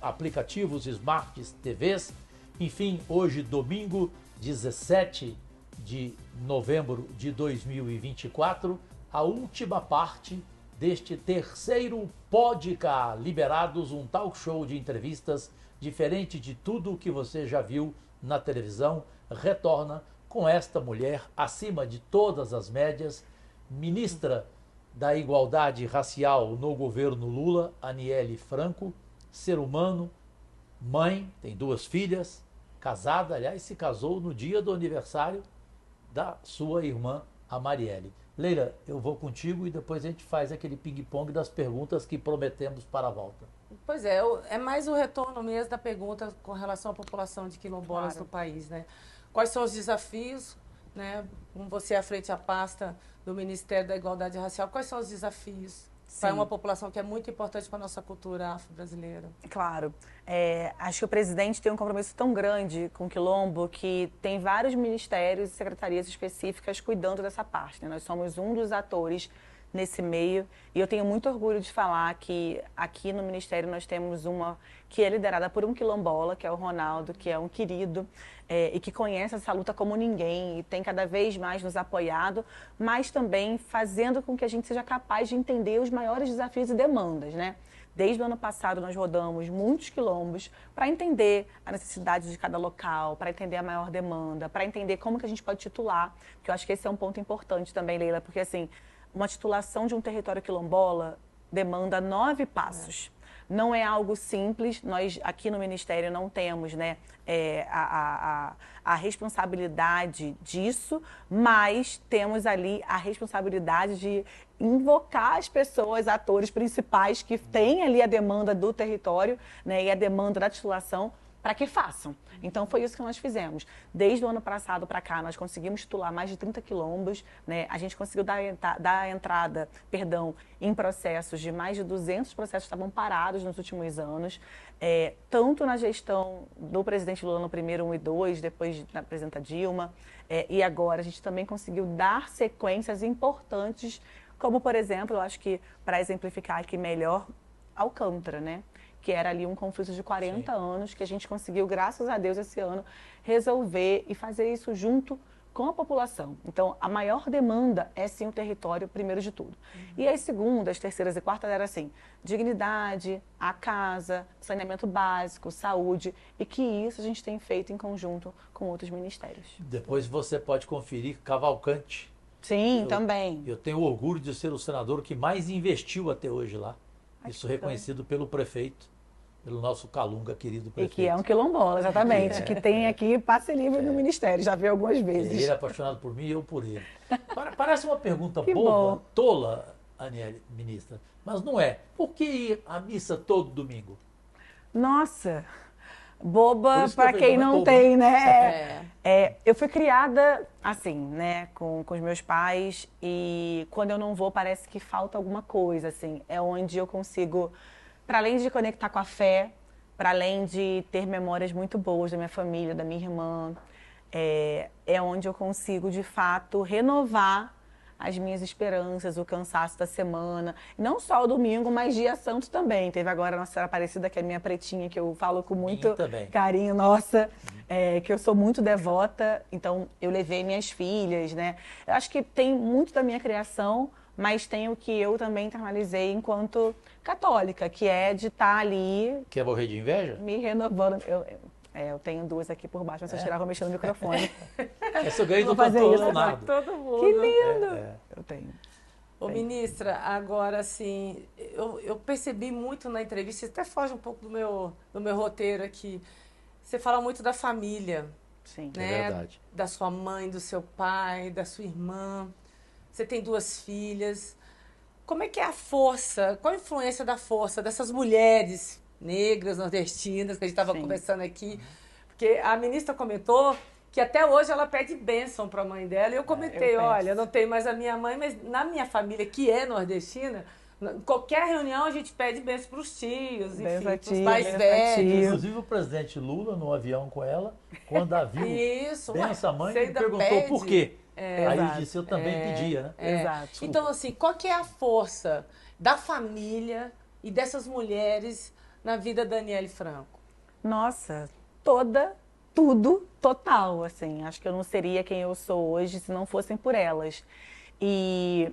aplicativos Smart TVs. Enfim, hoje, domingo, 17 de novembro de 2024, a última parte deste terceiro Podcast Liberados, um talk show de entrevistas diferente de tudo o que você já viu na televisão, retorna com esta mulher acima de todas as médias, ministra da Igualdade Racial no governo Lula, Aniele Franco, ser humano, mãe, tem 2 filhas, casada, aliás, se casou no dia do aniversário da sua irmã, a Marielle. Leila, eu vou contigo e depois a gente faz aquele ping-pong das perguntas que prometemos para a volta. Pois é, é mais o retorno mesmo da pergunta com relação à população de quilombolas no país, né? Quais são os desafios, né? Como você é à frente à pasta do Ministério da Igualdade Racial, quais são os desafios para uma população que é muito importante para a nossa cultura afro-brasileira? Claro. Acho que o presidente tem um compromisso tão grande com o Quilombo que tem vários ministérios e secretarias específicas cuidando dessa parte, né? Nós somos um dos atores nesse meio e eu tenho muito orgulho de falar que aqui no Ministério nós temos uma que é liderada por um quilombola, que é o Ronaldo, que é um querido e que conhece essa luta como ninguém e tem cada vez mais nos apoiado, mas também fazendo com que a gente seja capaz de entender os maiores desafios e demandas, né? Desde o ano passado nós rodamos muitos quilombos para entender a necessidade de cada local, para entender a maior demanda, para entender como que a gente pode titular, porque eu acho que esse é um ponto importante também, Leila, porque assim, uma titulação de um território quilombola demanda 9 passos. Não é algo simples, nós aqui no Ministério não temos, né, a responsabilidade disso, mas temos ali a responsabilidade de invocar as pessoas, atores principais que têm ali a demanda do território, né, e a demanda da titulação para que façam. Então, foi isso que nós fizemos. Desde o ano passado para cá, nós conseguimos titular mais de 30 quilombos, né? A gente conseguiu dar entrada, em processos de mais de 200 processos que estavam parados nos últimos anos, tanto na gestão do presidente Lula no primeiro 1 e 2, depois da presidenta Dilma, e agora a gente também conseguiu dar sequências importantes, como, por exemplo, eu acho que, para exemplificar aqui melhor, Alcântara, né? Que era ali um conflito de 40 anos, que a gente conseguiu, graças a Deus, esse ano, resolver e fazer isso junto com a população. Então, a maior demanda é sim o território, primeiro de tudo. E as segundas, terceiras e quartas era assim, dignidade, a casa, saneamento básico, saúde, e que isso a gente tem feito em conjunto com outros ministérios. Depois você pode conferir Cavalcante. Sim, também. Eu tenho orgulho de ser o senador que mais investiu até hoje lá. Isso reconhecido pelo prefeito, pelo nosso Calunga, querido prefeito. E que é um quilombola, exatamente, que tem aqui passe livre no Ministério, já vi algumas vezes. Ele é apaixonado por mim e eu por ele. Parece uma pergunta Que boba, bom. tola, Aniele, ministra, mas não é. Por que ir à missa todo domingo? Nossa, boba Por isso que eu para falei, quem não é não boba. tem, né? Eu fui criada assim, né, com os meus pais e quando eu não vou parece que falta alguma coisa, assim. É onde eu consigo, para além de conectar com a fé, para além de ter memórias muito boas da minha família, da minha irmã, é onde eu consigo, de fato, renovar as minhas esperanças, o cansaço da semana. Não só o domingo, mas dia santo também. Teve agora a Nossa Senhora Aparecida, que é a minha pretinha, que eu falo com muito carinho, nossa, que eu sou muito devota. Então, eu levei minhas filhas, né? Eu acho que tem muito da minha criação, mas tem o que eu também internalizei enquanto católica, que é de estar ali... Quer morrer de inveja? Me renovando. Eu tenho duas aqui por baixo, mas se eu tirar, eu vou mexer no microfone. Essa eu ganhei do fazer doutor isso, Leonardo. Todo mundo. Que lindo! Eu tenho. Ô, ministra, agora, assim, eu percebi muito na entrevista, até foge um pouco do meu roteiro aqui, você fala muito da família. Sim. Né? É verdade. Da sua mãe, do seu pai, da sua irmã. Você tem 2 filhas. Como é que é a força, qual a influência da força dessas mulheres negras, nordestinas, que a gente estava conversando aqui? Porque a ministra comentou que até hoje ela pede bênção para a mãe dela. E eu comentei, olha, eu não tenho mais a minha mãe, mas na minha família, que é nordestina, em qualquer reunião a gente pede bênção para os tios, enfim, para os pais velhos. Inclusive o presidente Lula, no avião com ela, quando a viu, Isso, benção a mãe, você ele ainda perguntou pede? por quê. Aí Exato. ele disse, eu também pedia, né? Exato. Então, assim, qual que é a força da família e dessas mulheres na vida da Aniele Franco? Nossa, tudo, total, assim. Acho que eu não seria quem eu sou hoje se não fossem por elas. E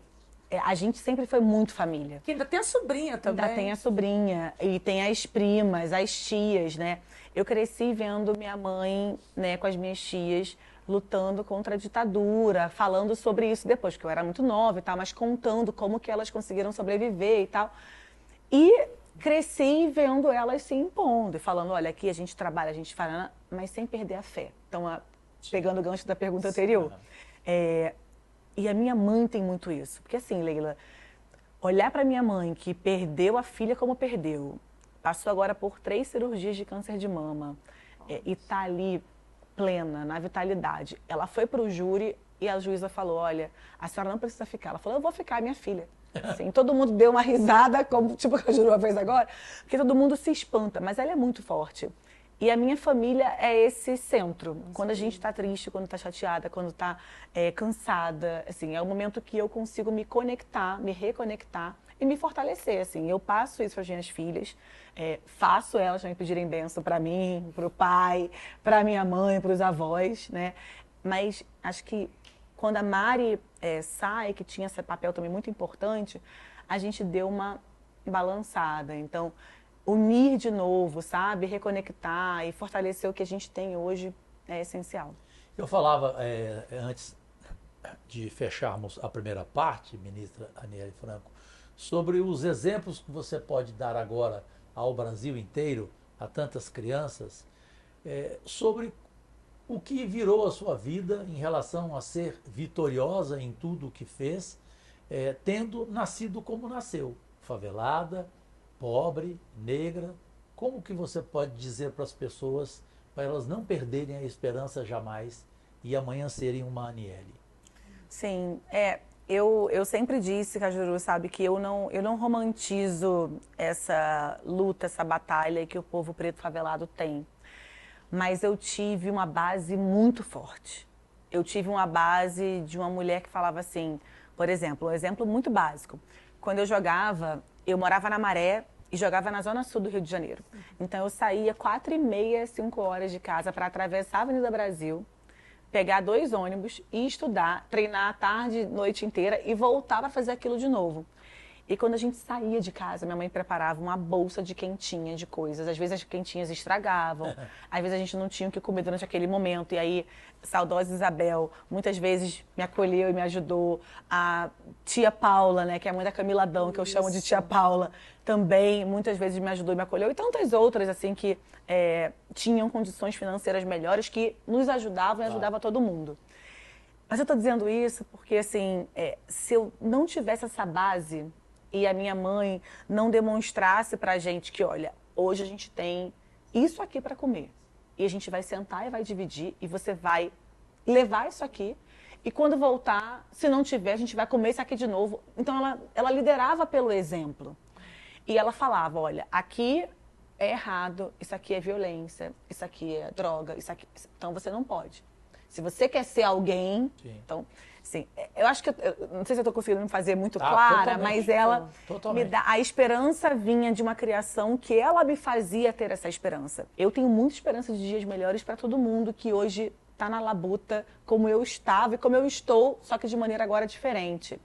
a gente sempre foi muito família. Que ainda tem a sobrinha também. Ainda tem a sobrinha, e tem as primas, as tias, né? Eu cresci vendo minha mãe, né, com as minhas tias, lutando contra a ditadura, falando sobre isso depois, que eu era muito nova e tal, mas contando como que elas conseguiram sobreviver e tal. E cresci vendo elas se impondo e falando, olha, aqui a gente trabalha, a gente fala, mas sem perder a fé. Então, pegando o gancho da pergunta anterior. E a minha mãe tem muito isso. Porque assim, Leila, olhar para minha mãe, que perdeu a filha como perdeu, passou agora por 3 cirurgias de câncer de mama, e tá ali plena, na vitalidade. Ela foi para o júri e a juíza falou, olha, a senhora não precisa ficar. Ela falou, eu vou ficar, minha filha. Assim, todo mundo deu uma risada, como tipo a Jurua fez agora, porque todo mundo se espanta, mas ela é muito forte. E a minha família é esse centro. Quando a gente está triste, quando está chateada, quando está cansada, assim, é o momento que eu consigo me conectar, me reconectar e me fortalecer, assim. Eu passo isso para as minhas filhas, faço elas também pedirem bênção para mim, para o pai, para minha mãe, para os avós, né? Mas acho que quando a Mari sai, que tinha esse papel também muito importante, a gente deu uma balançada. Então, unir de novo, sabe? Reconectar e fortalecer o que a gente tem hoje é essencial. Eu falava, antes de fecharmos a primeira parte, ministra Aniele Franco, sobre os exemplos que você pode dar agora ao Brasil inteiro, a tantas crianças, sobre o que virou a sua vida em relação a ser vitoriosa em tudo o que fez, tendo nascido como nasceu, favelada, pobre, negra. Como que você pode dizer para as pessoas, para elas não perderem a esperança jamais e amanhã serem uma Aniele? Sim, eu sempre disse, Cajuru, sabe, que eu não romantizo essa luta, essa batalha que o povo preto favelado tem. Mas eu tive uma base muito forte. Eu tive uma base de uma mulher que falava assim, por exemplo, um exemplo muito básico. Quando eu jogava, eu morava na Maré e jogava na zona sul do Rio de Janeiro. Então eu saía 4h30, 5 horas de casa para atravessar a Avenida Brasil, pegar 2 ônibus e estudar, treinar a tarde, noite inteira e voltar para fazer aquilo de novo. E quando a gente saía de casa, minha mãe preparava uma bolsa de quentinha de coisas. Às vezes as quentinhas estragavam, às vezes a gente não tinha o que comer durante aquele momento. E aí, saudosa Isabel, muitas vezes me acolheu e me ajudou. A tia Paula, né, que é a mãe da Camila Adão, que eu chamo de tia Paula, também muitas vezes me ajudou e me acolheu. E tantas outras, assim, que tinham condições financeiras melhores, que nos ajudavam e ajudavam todo mundo. Mas eu tô dizendo isso porque, assim, se eu não tivesse essa base e a minha mãe não demonstrasse pra gente que, olha, hoje a gente tem isso aqui para comer. E a gente vai sentar e vai dividir e você vai levar isso aqui. E quando voltar, se não tiver, a gente vai comer isso aqui de novo. Então ela liderava pelo exemplo. E ela falava, olha, aqui é errado, isso aqui é violência, isso aqui é droga, isso aqui... Então você não pode. Se você quer ser alguém, Sim. então, assim, eu acho que, não sei se eu estou conseguindo me fazer muito Tá, clara, totalmente. mas ela Totalmente. me dá, a esperança vinha de uma criação que ela me fazia ter essa esperança. Eu tenho muita esperança de dias melhores para todo mundo que hoje está na labuta como eu estava e como eu estou, só que de maneira agora diferente.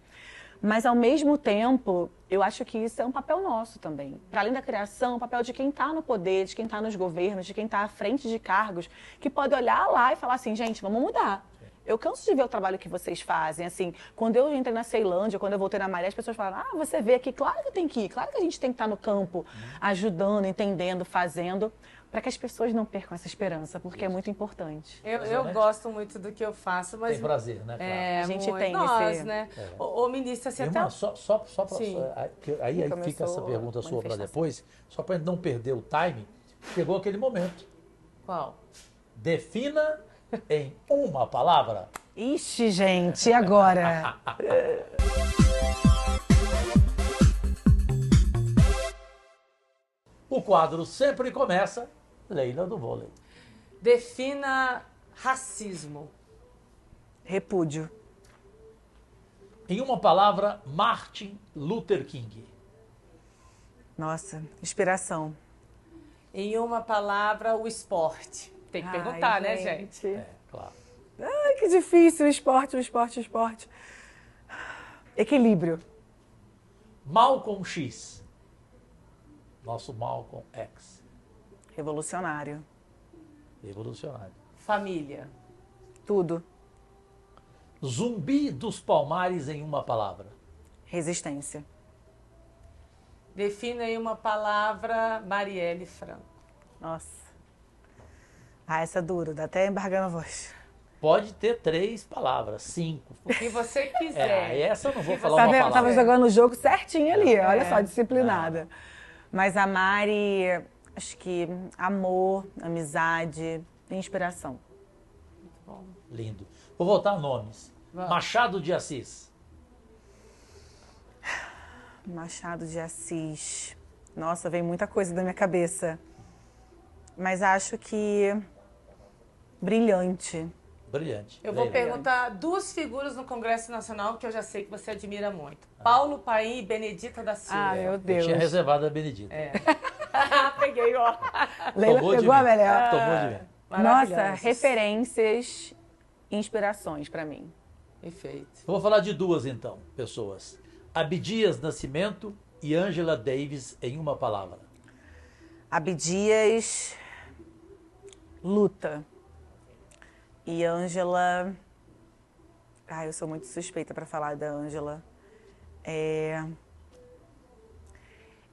Mas, ao mesmo tempo, eu acho que isso é um papel nosso também. Para além da criação, é um papel de quem está no poder, de quem está nos governos, de quem está à frente de cargos, que pode olhar lá e falar assim, gente, vamos mudar. Eu canso de ver o trabalho que vocês fazem. Assim, quando eu entrei na Ceilândia, quando eu voltei na Maré, as pessoas falaram, você vê aqui, claro que tem que ir, claro que a gente tem que estar no campo, ajudando, entendendo, fazendo, para que as pessoas não percam essa esperança, porque é muito importante. Eu gosto muito do que eu faço, mas... Tem prazer, né? Claro. É, A gente muito. tem Nós, esse- né? Ô, ministra, você Irmã, até... só para Sim. aí Começou fica essa pergunta a sua para manifestação. depois, só para não perder o time. Chegou aquele momento. Qual? Defina em uma palavra. Ixi, gente, e agora? O quadro sempre começa, Leila do Vôlei. Defina racismo. Repúdio. Em uma palavra, Martin Luther King. Nossa, inspiração. Em uma palavra, o esporte. Tem que perguntar, né, gente? É, claro. Ai, que difícil, o esporte, o esporte, o esporte. Equilíbrio. Malcolm X. Nosso Malcolm X. Revolucionário. Revolucionário. Família. Tudo. Zumbi dos Palmares em uma palavra. Resistência. Defina em uma palavra, Marielle Franco. Nossa. Ah, essa é dura, dá até embargando a voz. Pode ter 3 palavras, 5. O que você quiser. Essa eu não vou falar Tá uma vendo? palavra. Tava jogando o jogo certinho ali, olha só, disciplinada. Mas a Mari, acho que amor, amizade, inspiração. Lindo. Vou voltar a nomes. Vamos. Machado de Assis. Machado de Assis. Nossa, vem muita coisa na minha cabeça. Mas acho que brilhante. Brilhante. Eu vou Leila. perguntar 2 figuras no Congresso Nacional que eu já sei que você admira muito. Paulo Paim e Benedita da Silva. Ah, meu Eu Deus. tinha reservado a Benedita. Peguei, ó. Leila Tomou de pegou a mim. melhor. Tomou de mim. Nossa, Maravilhosos. referências, inspirações pra mim. Perfeito. Eu vou falar de 2 então, pessoas. Abdias Nascimento e Angela Davis em uma palavra. Abdias, luta. E Ângela... eu sou muito suspeita para falar da Ângela.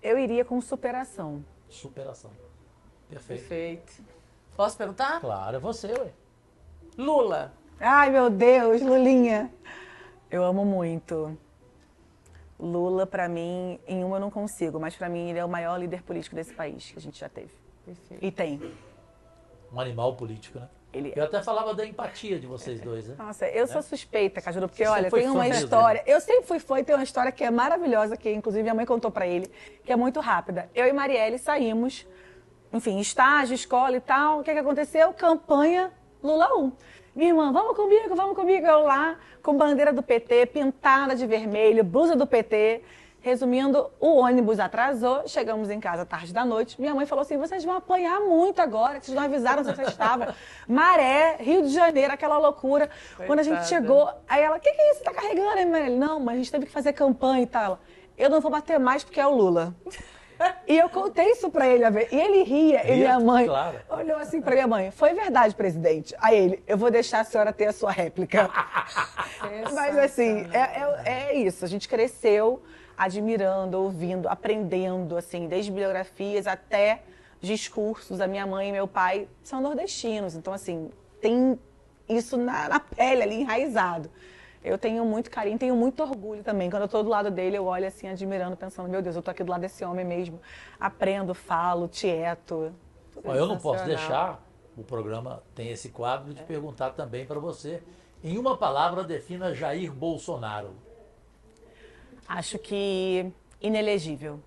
Eu iria com superação. Superação. Perfeito. Perfeito. Posso perguntar? Claro, é você, ué. Lula. Ai, meu Deus, Lulinha. Eu amo muito. Lula, para mim, em uma eu não consigo, mas para mim ele é o maior líder político desse país que a gente já teve. Perfeito. E tem. Um animal político, né? Ele Eu até falava da empatia de vocês dois, né? Nossa, eu sou suspeita, Cajuru, porque Você olha, foi tem uma fã mesmo, história. Eu sempre fui fã e tem uma história que é maravilhosa, que inclusive minha mãe contou pra ele, que é muito rápida. Eu e Marielle saímos, enfim, estágio, escola e tal. O que aconteceu? Campanha Lula 1. Minha irmã, vamos comigo. Eu lá, com bandeira do PT, pintada de vermelho, blusa do PT. Resumindo, o ônibus atrasou, chegamos em casa tarde da noite. Minha mãe falou assim, vocês vão apanhar muito agora, vocês não avisaram onde vocês estavam. Maré, Rio de Janeiro, aquela loucura. Quando a gente chegou, aí ela, o que é isso que você tá carregando, hein, Marielle? Não, mas a gente teve que fazer campanha e tal. Eu não vou bater mais porque é o Lula. E eu contei isso pra ele, e ele ria, e minha mãe claro. olhou assim pra minha mãe, foi verdade, presidente. Aí ele, eu vou deixar a senhora ter a sua réplica. Mas assim, é isso, a gente cresceu admirando, ouvindo, aprendendo, assim, desde biografias até discursos. A minha mãe e meu pai são nordestinos, então assim, tem isso na pele ali, enraizado. Eu tenho muito carinho, tenho muito orgulho também. Quando eu tô do lado dele, eu olho assim, admirando, pensando, meu Deus, eu tô aqui do lado desse homem mesmo. Aprendo, falo, tieto. Bom, eu não posso Sensacional. deixar, o programa tem esse quadro, de perguntar também para você. Em uma palavra, defina Jair Bolsonaro. Acho que inelegível.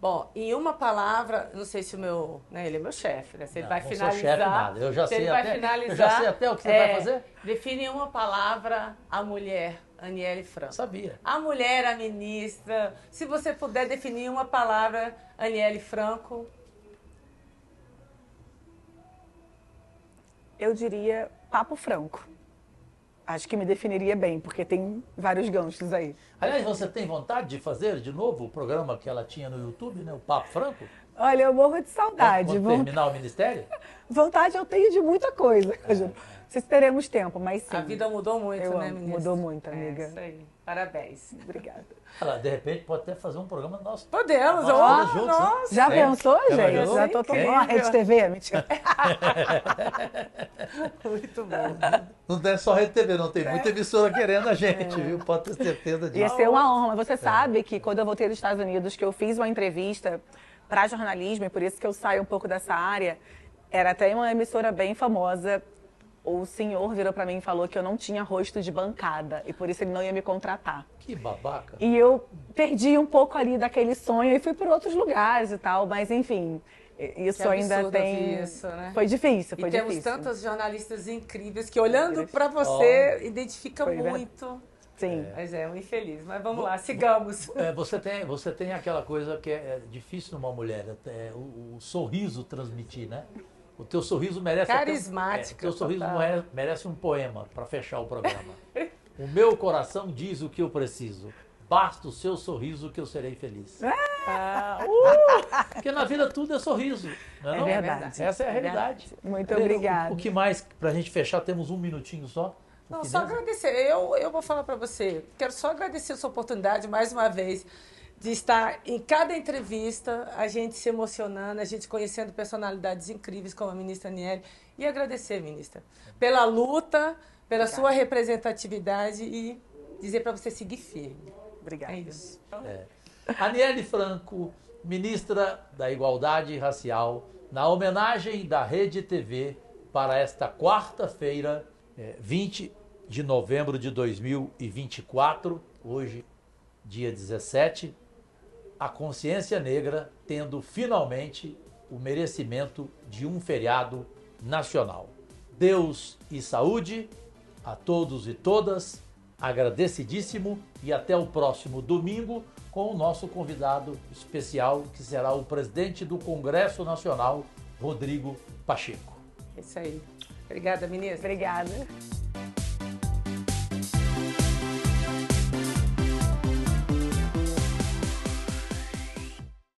Bom, em uma palavra, não sei se o meu, né, ele é meu chefe, né? Se ele vai não finalizar. sou chefe nada. Eu já se sei ele vai até, finalizar, eu já sei até o que você vai fazer. Define em uma palavra a mulher, Aniele Franco. Sabia. A mulher, a ministra. Se você puder definir uma palavra, Aniele Franco. Eu diria papo franco. Acho que me definiria bem, porque tem vários ganchos aí. Aliás, você tem vontade de fazer de novo o programa que ela tinha no YouTube, né? O Papo Franco? Olha, eu morro de saudade. Quando terminar o ministério? Vontade eu tenho de muita coisa. Não sei se teremos tempo, mas sim. A vida mudou muito, Eu né, amo. ministra? Mudou muito, amiga. É isso aí. Parabéns. Obrigada. Ela, de repente, pode até fazer um programa nosso. Podemos, Nós todas juntos, né? nossa. Já Tem. pensou, Já gente? imaginou? Já tô tomando Tem. uma Rede TV, mentira. Muito bom. Não é só Rede TV, não. Tem muita emissora querendo a gente, viu? Pode ter certeza Ia disso. ser uma honra. Mas você sabe que quando eu voltei dos Estados Unidos, que eu fiz uma entrevista para jornalismo, e por isso que eu saio um pouco dessa área, era até uma emissora bem famosa. O senhor virou para mim e falou que eu não tinha rosto de bancada e por isso ele não ia me contratar. Que babaca. E eu perdi um pouco ali daquele sonho e fui por outros lugares e tal, mas enfim, isso Que ainda absurdo tem. ouvir isso, né? Foi difícil, foi E temos difícil. tantas jornalistas incríveis que olhando para você identifica Foi verdade. muito. Sim. Mas é um infeliz. Mas vamos lá, sigamos. Você tem aquela coisa que é difícil numa mulher, o sorriso transmitir, né? O teu sorriso merece... Carismática, O teu sorriso total. merece um poema para fechar o programa. O meu coração diz o que eu preciso. Basta o seu sorriso que eu serei feliz. Porque na vida tudo é sorriso. Não é, não? verdade. Essa é a realidade. Muito obrigada. O que mais, pra gente fechar, temos um minutinho só. Não, O que só mesmo? agradecer. Eu vou falar para você. Quero só agradecer essa oportunidade mais uma vez de estar em cada entrevista, a gente se emocionando, a gente conhecendo personalidades incríveis como a ministra Aniele. E agradecer, ministra, pela luta, pela sua representatividade e dizer para você seguir firme. Obrigada. É isso. Aniele Franco, ministra da Igualdade Racial, na homenagem da Rede TV para esta quarta-feira, 20 de novembro de 2024, hoje, dia 17, a consciência negra tendo finalmente o merecimento de um feriado nacional. Deus e saúde a todos e todas, agradecidíssimo e até o próximo domingo com o nosso convidado especial, que será o presidente do Congresso Nacional, Rodrigo Pacheco. É isso aí. Obrigada, ministra. Obrigada.